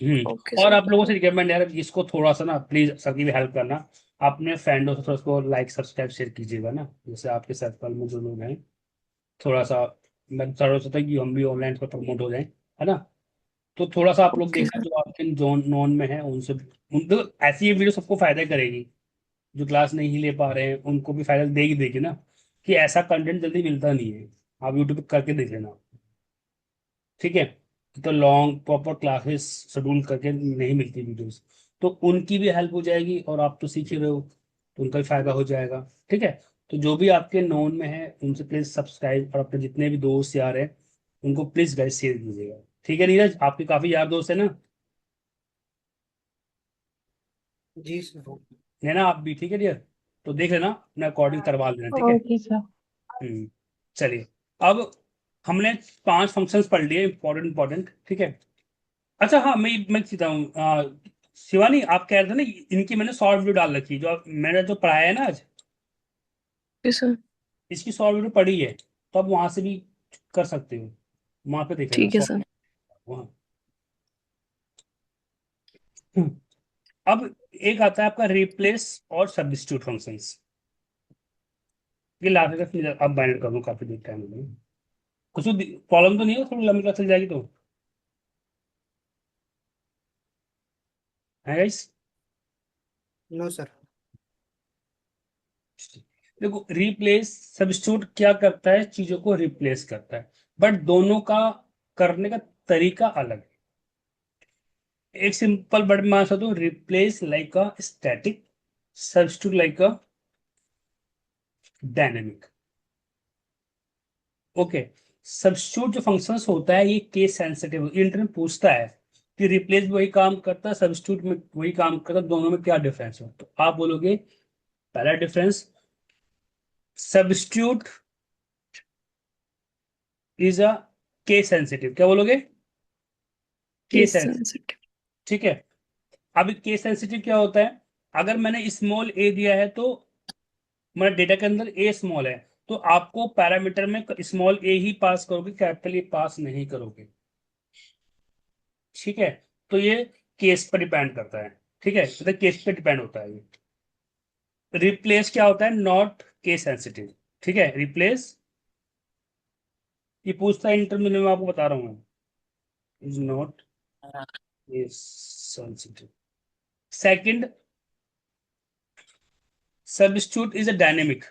E: ओके
A: और
E: सर।
A: आप लोगों से रिकमेंड यार, इसको थोड़ा सा ना प्लीज सर की भी हेल्प करना। अपने फ्रेंडों से थोड़ा उसको लाइक सब्सक्राइब शेयर कीजिएगा ना, जैसे आपके सर्कल में जो लोग हैं, थोड़ा सा। मैं थोड़ा सा कि हम भी ऑनलाइन पर प्रमोट हो जाएं, है ना। तो थोड़ा सा आप लोग
E: ओके
A: देखना
E: सर।
A: जो आपके जोन नोन में है उनसे, उन तो ऐसी ये वीडियो सबको फायदा करेगी। जो क्लास नहीं ले पा रहे हैं उनको भी फायदा देगी देगी ना, कि ऐसा कंटेंट जल्दी मिलता नहीं है। आप यूट्यूब पे करके देख लेना, ठीक है। तो लॉन्ग प्रॉपर क्लासेस शेड्यूल करके नहीं मिलती वीडियोस, तो उनकी भी हेल्प हो जाएगी और आप तो सीख ही रहे हो, तो उनका भी फायदा हो जाएगा, ठीक है। तो जो भी आपके नोन में है उनसे प्लीज सब्सक्राइब, और अपने जितने भी दोस्त यार हैं उनको प्लीज गाइस शेयर कीजिएगा, ठीक है। नीरज, आपके काफी यार दोस्त है ना,
D: जी सर।
A: है ना आप भी, ठीक है डियर। तो देख लेना, अपने अकॉर्डिंग करवा लेना, ठीक है।
B: Okay sir.
A: हम्म। चलिए, अब हमने 5 फंक्शंस पढ़ लिए, इंपॉर्टेंट इंपॉर्टेंट, ठीक है। अच्छा हाँ, मैं सीखता हूँ। शिवानी, आप कह रहे थे ना, इनकी मैंने शॉर्ट वीडियो डाल रखी है, जो मैंने जो पढ़ाया है ना आज,
E: ओके सर।
A: इसकी शॉर्ट वीडियो पढ़ी है, तो आप वहां से भी कर सकते हो, वहां पे देख लेना
E: ठीक है
A: शॉर्ट
E: सर।
A: वहाँ। हम्म। अब एक आता है आपका रिप्लेस और सब्स्टिट्यूट फंक्शंस। ये लास्ट तक अब बाइंड कर दूँ, काफी देर टाइम में कुछ प्रॉब्लम तो नहीं है, थोड़ी लंबी क्लास चल जाएगी तो, है गाइस।
D: No sir.
A: देखो, रिप्लेस सब्स्टिट्यूट क्या करता है, चीजों को रिप्लेस करता है, बट दोनों का करने का तरीका अलग है। एक सिंपल बट मैं सकता हूँ, replace like a static, substitute like a dynamic. Okay. Substitute जो फंक्शंस होता है ये केस सेंसिटिव, इंटरनेट पूछता है कि रिप्लेस भी वही काम करता है, सब्स्टिट्यूट में वही काम करता है, दोनों में क्या डिफरेंस है, तो आप बोलोगे पहला difference, substitute is a case sensitive. क्या बोलोगे? Case
E: case
A: sensitive,
E: sensitive.
A: ठीक है। अब केस सेंसिटिव क्या होता है, अगर मैंने स्मॉल ए दिया है तो मेरा डेटा के अंदर ए स्मॉल है, तो आपको पैरामीटर में स्मॉल ए ही पास करोगे, कैपिटल ए पास नहीं करोगे, ठीक है। तो ये केस पर डिपेंड करता है, ठीक है, मतलब केस पे डिपेंड होता है ये। रिप्लेस क्या होता है, नॉट केस सेंसिटिव, ठीक है। रिप्लेस ये पूछता है इंटरमीडिएट में, आपको बता रहा हूँ मैं, is not case sensitive. Second, substitute is a dynamic,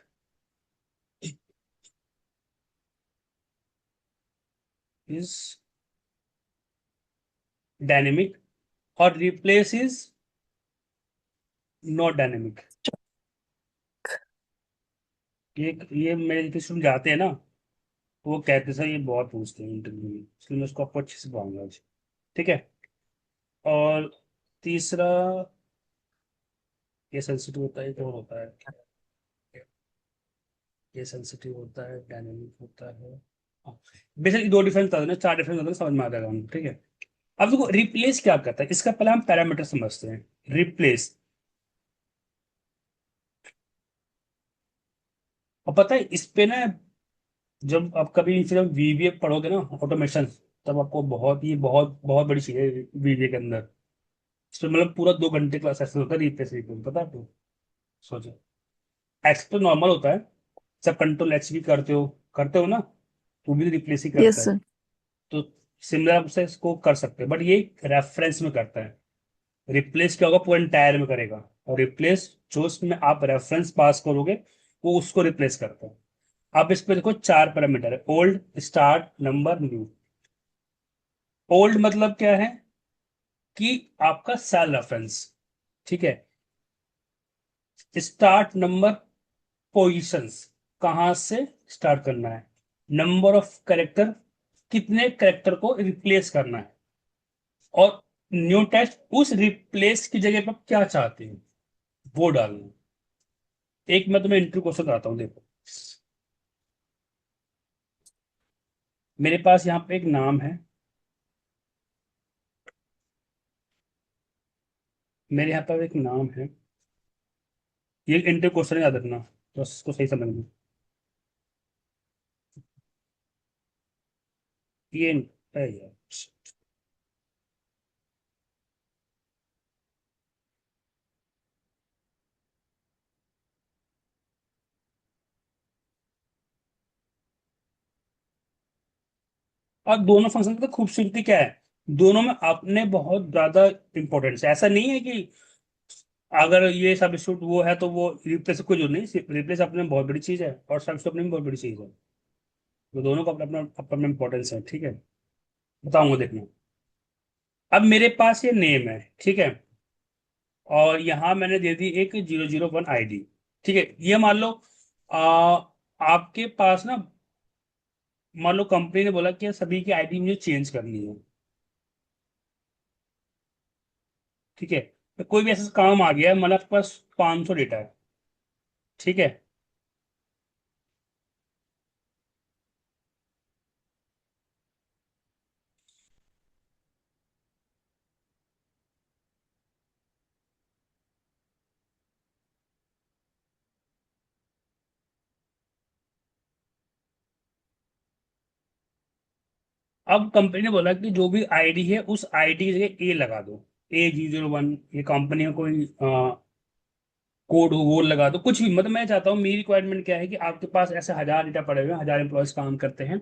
A: is dynamic, और रिप्लेस इज नॉट डायनेमिक। ये मेरे जितने स्टूडेंट जाते हैं ना, तो वो कहते सर ये बहुत पूछते हैं इंटरव्यू में, इसलिए मैं उसको आपको अच्छे से पढ़ाऊंगा आज, ठीक है। और तीसरा, ये सेंसिटिव होता है, तो होता है, ये सेंसिटिव होता है, डायनेमिक होता है, बेसिकली दो डिफरेंस बता देना, चार डिफरेंस बता देना, समझ में आ जाएगा हमको, ठीक है। अब देखो रिप्लेस क्या करता है, इसका पहले हम पैरामीटर समझते हैं। रिप्लेस, और पता है इस पे ना, जब आप कभी फिर वीवीए पढ़ोगे ना, ऑटोमेशन, तब आपको बहुत बहुत बड़ी चीज है वीवीए के अंदर। इसमें मतलब पूरा 2 घंटे क्लास ऐसे होता है रिप्लेस, रिप्लेस पता है आपको। सोचो, एक्स तो नॉर्मल होता है, सब कंट्रोल एच भी करते हो ना, तो भी रिप्लेस ही करता
E: यस
A: है।
E: सर।
A: तो सिमिलर से इसको कर सकते हैं, बट ये रेफरेंस में करता है। रिप्लेस क्या होगा, पूरा एंटायर में करेगा। और रिप्लेस जो इसमें आप रेफरेंस पास करोगे, वो उसको रिप्लेस करता है। अब इस पे देखो चार पैरामीटर है, old, start, number, new. Old मतलब क्या है कि आपका सेल रेफरेंस, ठीक है। स्टार्ट नंबर, पोजीशंस, कहां से स्टार्ट करना है। नंबर ऑफ कैरेक्टर, कितने कैरेक्टर को रिप्लेस करना है। और न्यू टेक्स्ट, उस रिप्लेस की जगह पर क्या चाहते हैं वो डालना है। एक मैं तुम्हें इंटरव्यू क्वेश्चन कराता हूँ, देखो। मेरे पास यहाँ पे एक नाम है, मेरे यहाँ पर एक नाम है, ये इंटरव्यू क्वेश्चन याद रखना, तो इसको सही समझना। ये है यार। और दोनों फंक्शन की तो खूबसूरती क्या है, दोनों में अपने बहुत ज्यादा इंपॉर्टेंस है। ऐसा नहीं है कि अगर ये सब्स्टिट्यूट वो है तो वो रिप्लेस से कोई जरूरत नहीं, रिप्लेस अपने में बहुत बड़ी चीज है और सब्स्टिट्यूट अपने में बहुत बड़ी चीज है। तो दोनों का अपना अपना अपना इंपॉर्टेंस है, ठीक है। बताऊंगा, देखना। अब मेरे पास ये नेम है, ठीक है, और यहाँ मैंने दे दी एक 001 ID, ठीक है। ये मान लो आ, आपके पास ना, मान लो कंपनी ने बोला कि सभी की आईडी मुझे चेंज करनी है, ठीक है। तो कोई भी ऐसा काम आ गया है, मतलब आपके पास 500 डेटा है, ठीक है। अब कंपनी ने बोला कि जो भी आईडी है उस आईडी की जगह ए लगा दो, A001, ये कंपनी का कोई कोड हो वो लगा दो, कुछ भी। मतलब मैं चाहता हूँ, मेरी रिक्वायरमेंट क्या है कि आपके पास ऐसे 1000 डेटा पड़े हुए हैं, 1000 एम्प्लॉयज काम करते हैं,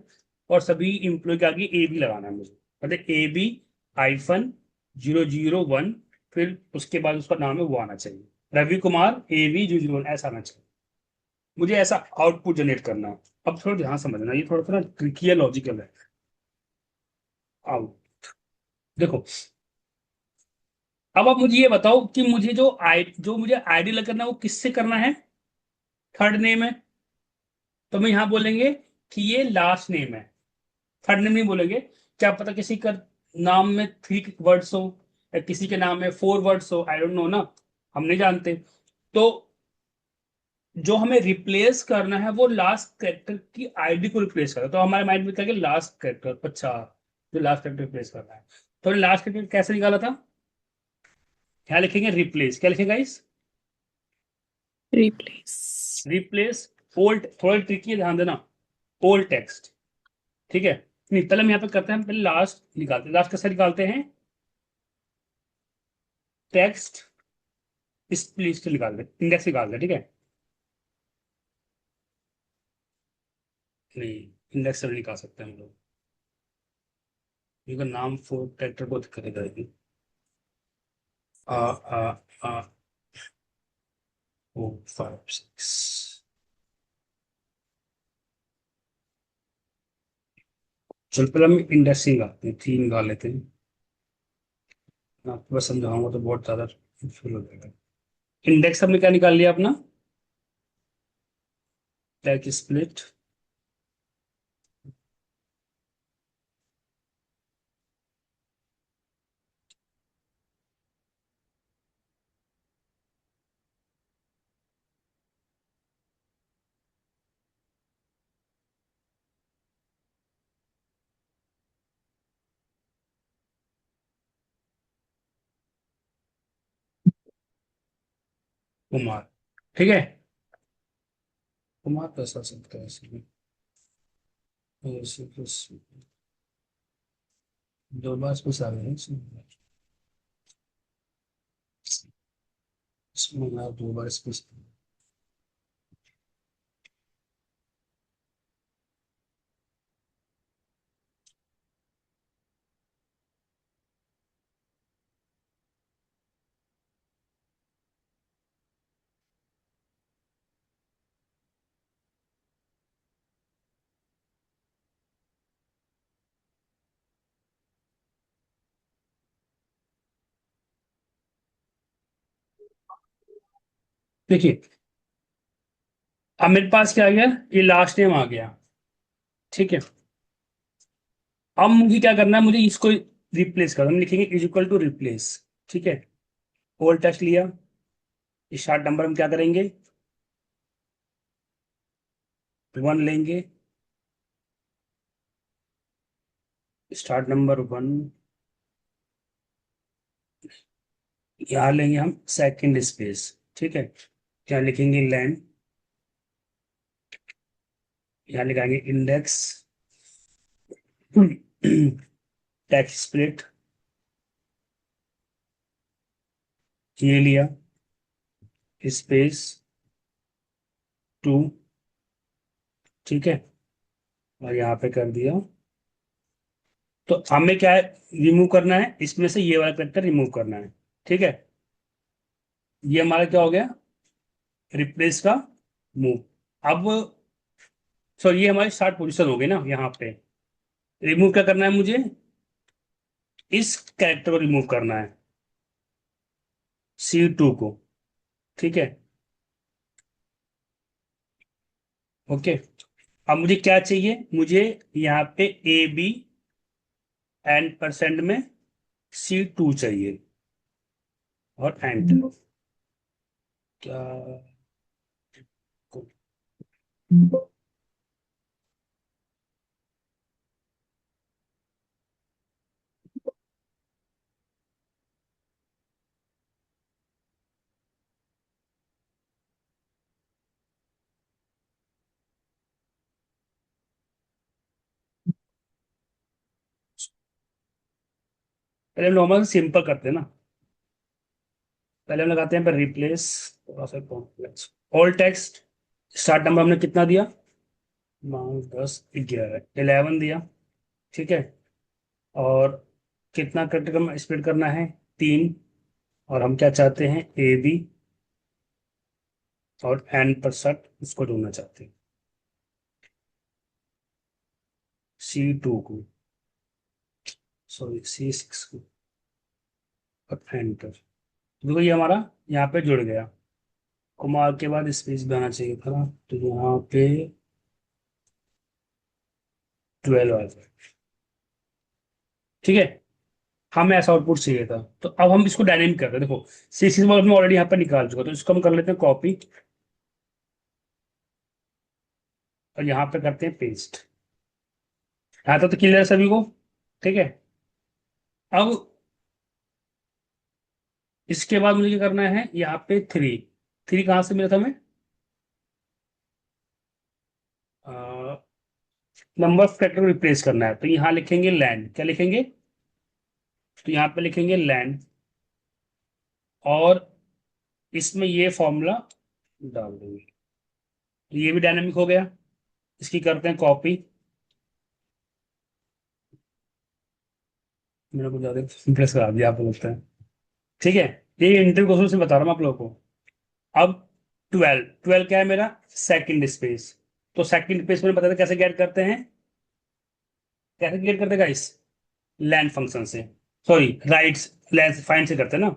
A: और सभी एम्प्लॉय के आगे ए बी लगाना है मुझे। मतलब AB-001, फिर उसके बाद उसका नाम है वो आना चाहिए, रवि कुमार AB001 ऐसा आना चाहिए। मुझे ऐसा आउटपुट जनरेट करना है। अब थोड़ा ध्यान समझना, ये थोड़ा सा ना ट्रिकी है, लॉजिकल है। आओ, देखो। अब आप मुझे ये बताओ कि मुझे जो मुझे आईडी लगाना है वो किससे करना है, थर्ड नेम है, तो मैं यहाँ बोलेंगे कि ये लास्ट नेम है, थर्ड नेम नहीं बोलेंगे। क्या पता किसी का नाम में 3 वर्ड्स हो, या किसी के नाम में 4 वर्ड्स हो, आई डोंट नो ना, हम नहीं जानते। तो जो हमें रिप्लेस करना है वो लास्ट कैरेक्टर की आईडी को रिप्लेस करना है। तो हमारे माइंड में क्या है, लास्ट कैरेक्टर, अच्छा, जो लास्ट कैरेक्टर रिप्लेस करना है। तो लास्ट कैरेक्टर कैसे निकाला था, क्या लिखेंगे, रिप्लेस, क्या लिखेंगे गाइस,
E: रिप्लेस।
A: रिप्लेस ओल्ड, थोड़ा ट्रिकी है, ध्यान देना, ओल्ड टेक्स्ट, ठीक है। नहीं, पहले हम यहाँ पे करते हैं, पहले लास्ट निकालते हैं। लास्ट कैसे निकालते हैं, टेक्स्ट इस प्लेस से निकाल दे, इंडेक्स निकाल दे, ठीक है। नहीं, इंडेक्स से नहीं निकाल सकते हम लोग, क्योंकि नाम फोर कैरेक्टर को दिक्कत हो जाएगी। आ आ आ ओ 5 6, चल पहले हम इंडेक्स ही निकालते हैं, 3 निकाल लेते हैं। मैं आपको बस समझाऊंगा तो बहुत ज्यादा फील हो जाएगा। इंडेक्स हमने क्या निकाल लिया अपना, टैग स्प्लिट, कुमार। ठीक है, कुमार कैसा सकता है इसमें, ऐसे दो बार इसमें आ गए हैं इसमें यार, दो बार इसमें देखिए, अब मेरे पास क्या आ गया, ये लास्ट नेम आ गया। ठीक है, अब मुझे क्या करना है, मुझे इसको रिप्लेस करना, हम लिखेंगे इज इक्वल टू रिप्लेस। ठीक है, ओल्ड टेक्स्ट लिया, स्टार्ट नंबर हम क्या करेंगे, 1 लेंगे, स्टार्ट नंबर 1, यहाँ लेंगे हम सेकंड स्पेस। ठीक है, क्या लिखेंगे, लैंड, यहाँ लिखाएंगे इंडेक्स, टेक्स्ट स्प्लिट, ये लिया, स्पेस 2। ठीक है, और यहाँ पे कर दिया। तो हमें क्या है, रिमूव करना है, इसमें से ये वाला करेक्टर रिमूव करना है। ठीक है, ये हमारा क्या हो गया, रिप्लेस का मूव। अब सॉरी, ये हमारी स्टार्ट पोजीशन हो गई ना, यहाँ पे रिमूव क्या करना है मुझे, इस कैरेक्टर को रिमूव करना है, C2 को। ठीक है, ओके। अब मुझे क्या चाहिए, मुझे यहाँ पे AB N% में C2 चाहिए, और एंटर। क्या, पहले हम नॉर्मल सिंपल करते हैं ना, पहले हम लगाते हैं पर रिप्लेस, थोड़ा सा complex, all text, start number हमने कितना दिया, 10 11 दिया। ठीक है, और कितना करेक्टर का स्प्लिट करना है, 3, और हम क्या चाहते हैं, AB और N% उसको ढूंढना चाहते हैं, C2 को, सॉरी C6 को, और एंटर। देखो ये हमारा यहाँ पे जुड़ गया, कुमार के बाद स्पेस भी आना चाहिए था ना, तो यहाँ पे 12 आ गया। ठीक है, हमें ऐसा आउटपुट चाहिए था, तो अब हम इसको डायनेमिक करते हैं। देखो C6 में ऑलरेडी यहाँ पे निकाल चुका, तो इसको हम कर लेते हैं कॉपी, और यहाँ पे करते हैं पेस्ट। यहाँ तक तो क्लियर है सभी को। ठीक है, अब इसके बाद मुझे क्या करना है, यहाँ पे 3, 3 कहाँ से मिला था हमें, नंबर ऑफ कैरेक्टर को रिप्लेस करना है, तो यहाँ लिखेंगे लैंड, क्या लिखेंगे, तो यहाँ पे लिखेंगे लैंड, और इसमें ये फॉर्मूला डाल देंगे, तो ये भी डायनामिक हो गया। इसकी करते हैं कॉपी, मेरे को ज्यादा इंप्रेस करा दिया आपको लगता है। ठीक है, ये इंटरव्यू क्वेश्चन से बता रहा हूँ आप लोगों को। अब 12, 12 क्या है मेरा, सेकंड स्पेस, तो सेकंड स्पेस में बताते कैसे गेट करते हैं, कैसे गेट करते हैं गाइस, लैंड फंक्शन से, सॉरी राइट्स, लैंड फाइंड से करते हैं ना,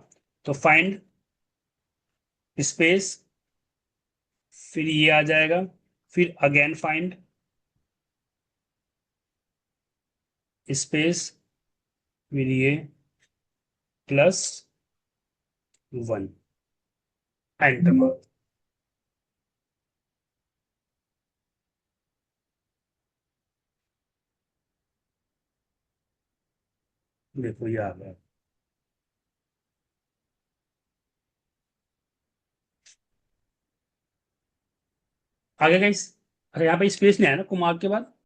A: तो फाइंड स्पेस, फिर ये आ जाएगा, फिर अगेन फाइंड स्पेस, फिर ये +1, एंटर मारो। देखो ये आ गया। आगे गाइस, अरे यहाँ पे स्पेस नहीं आया ना कुमार के बाद।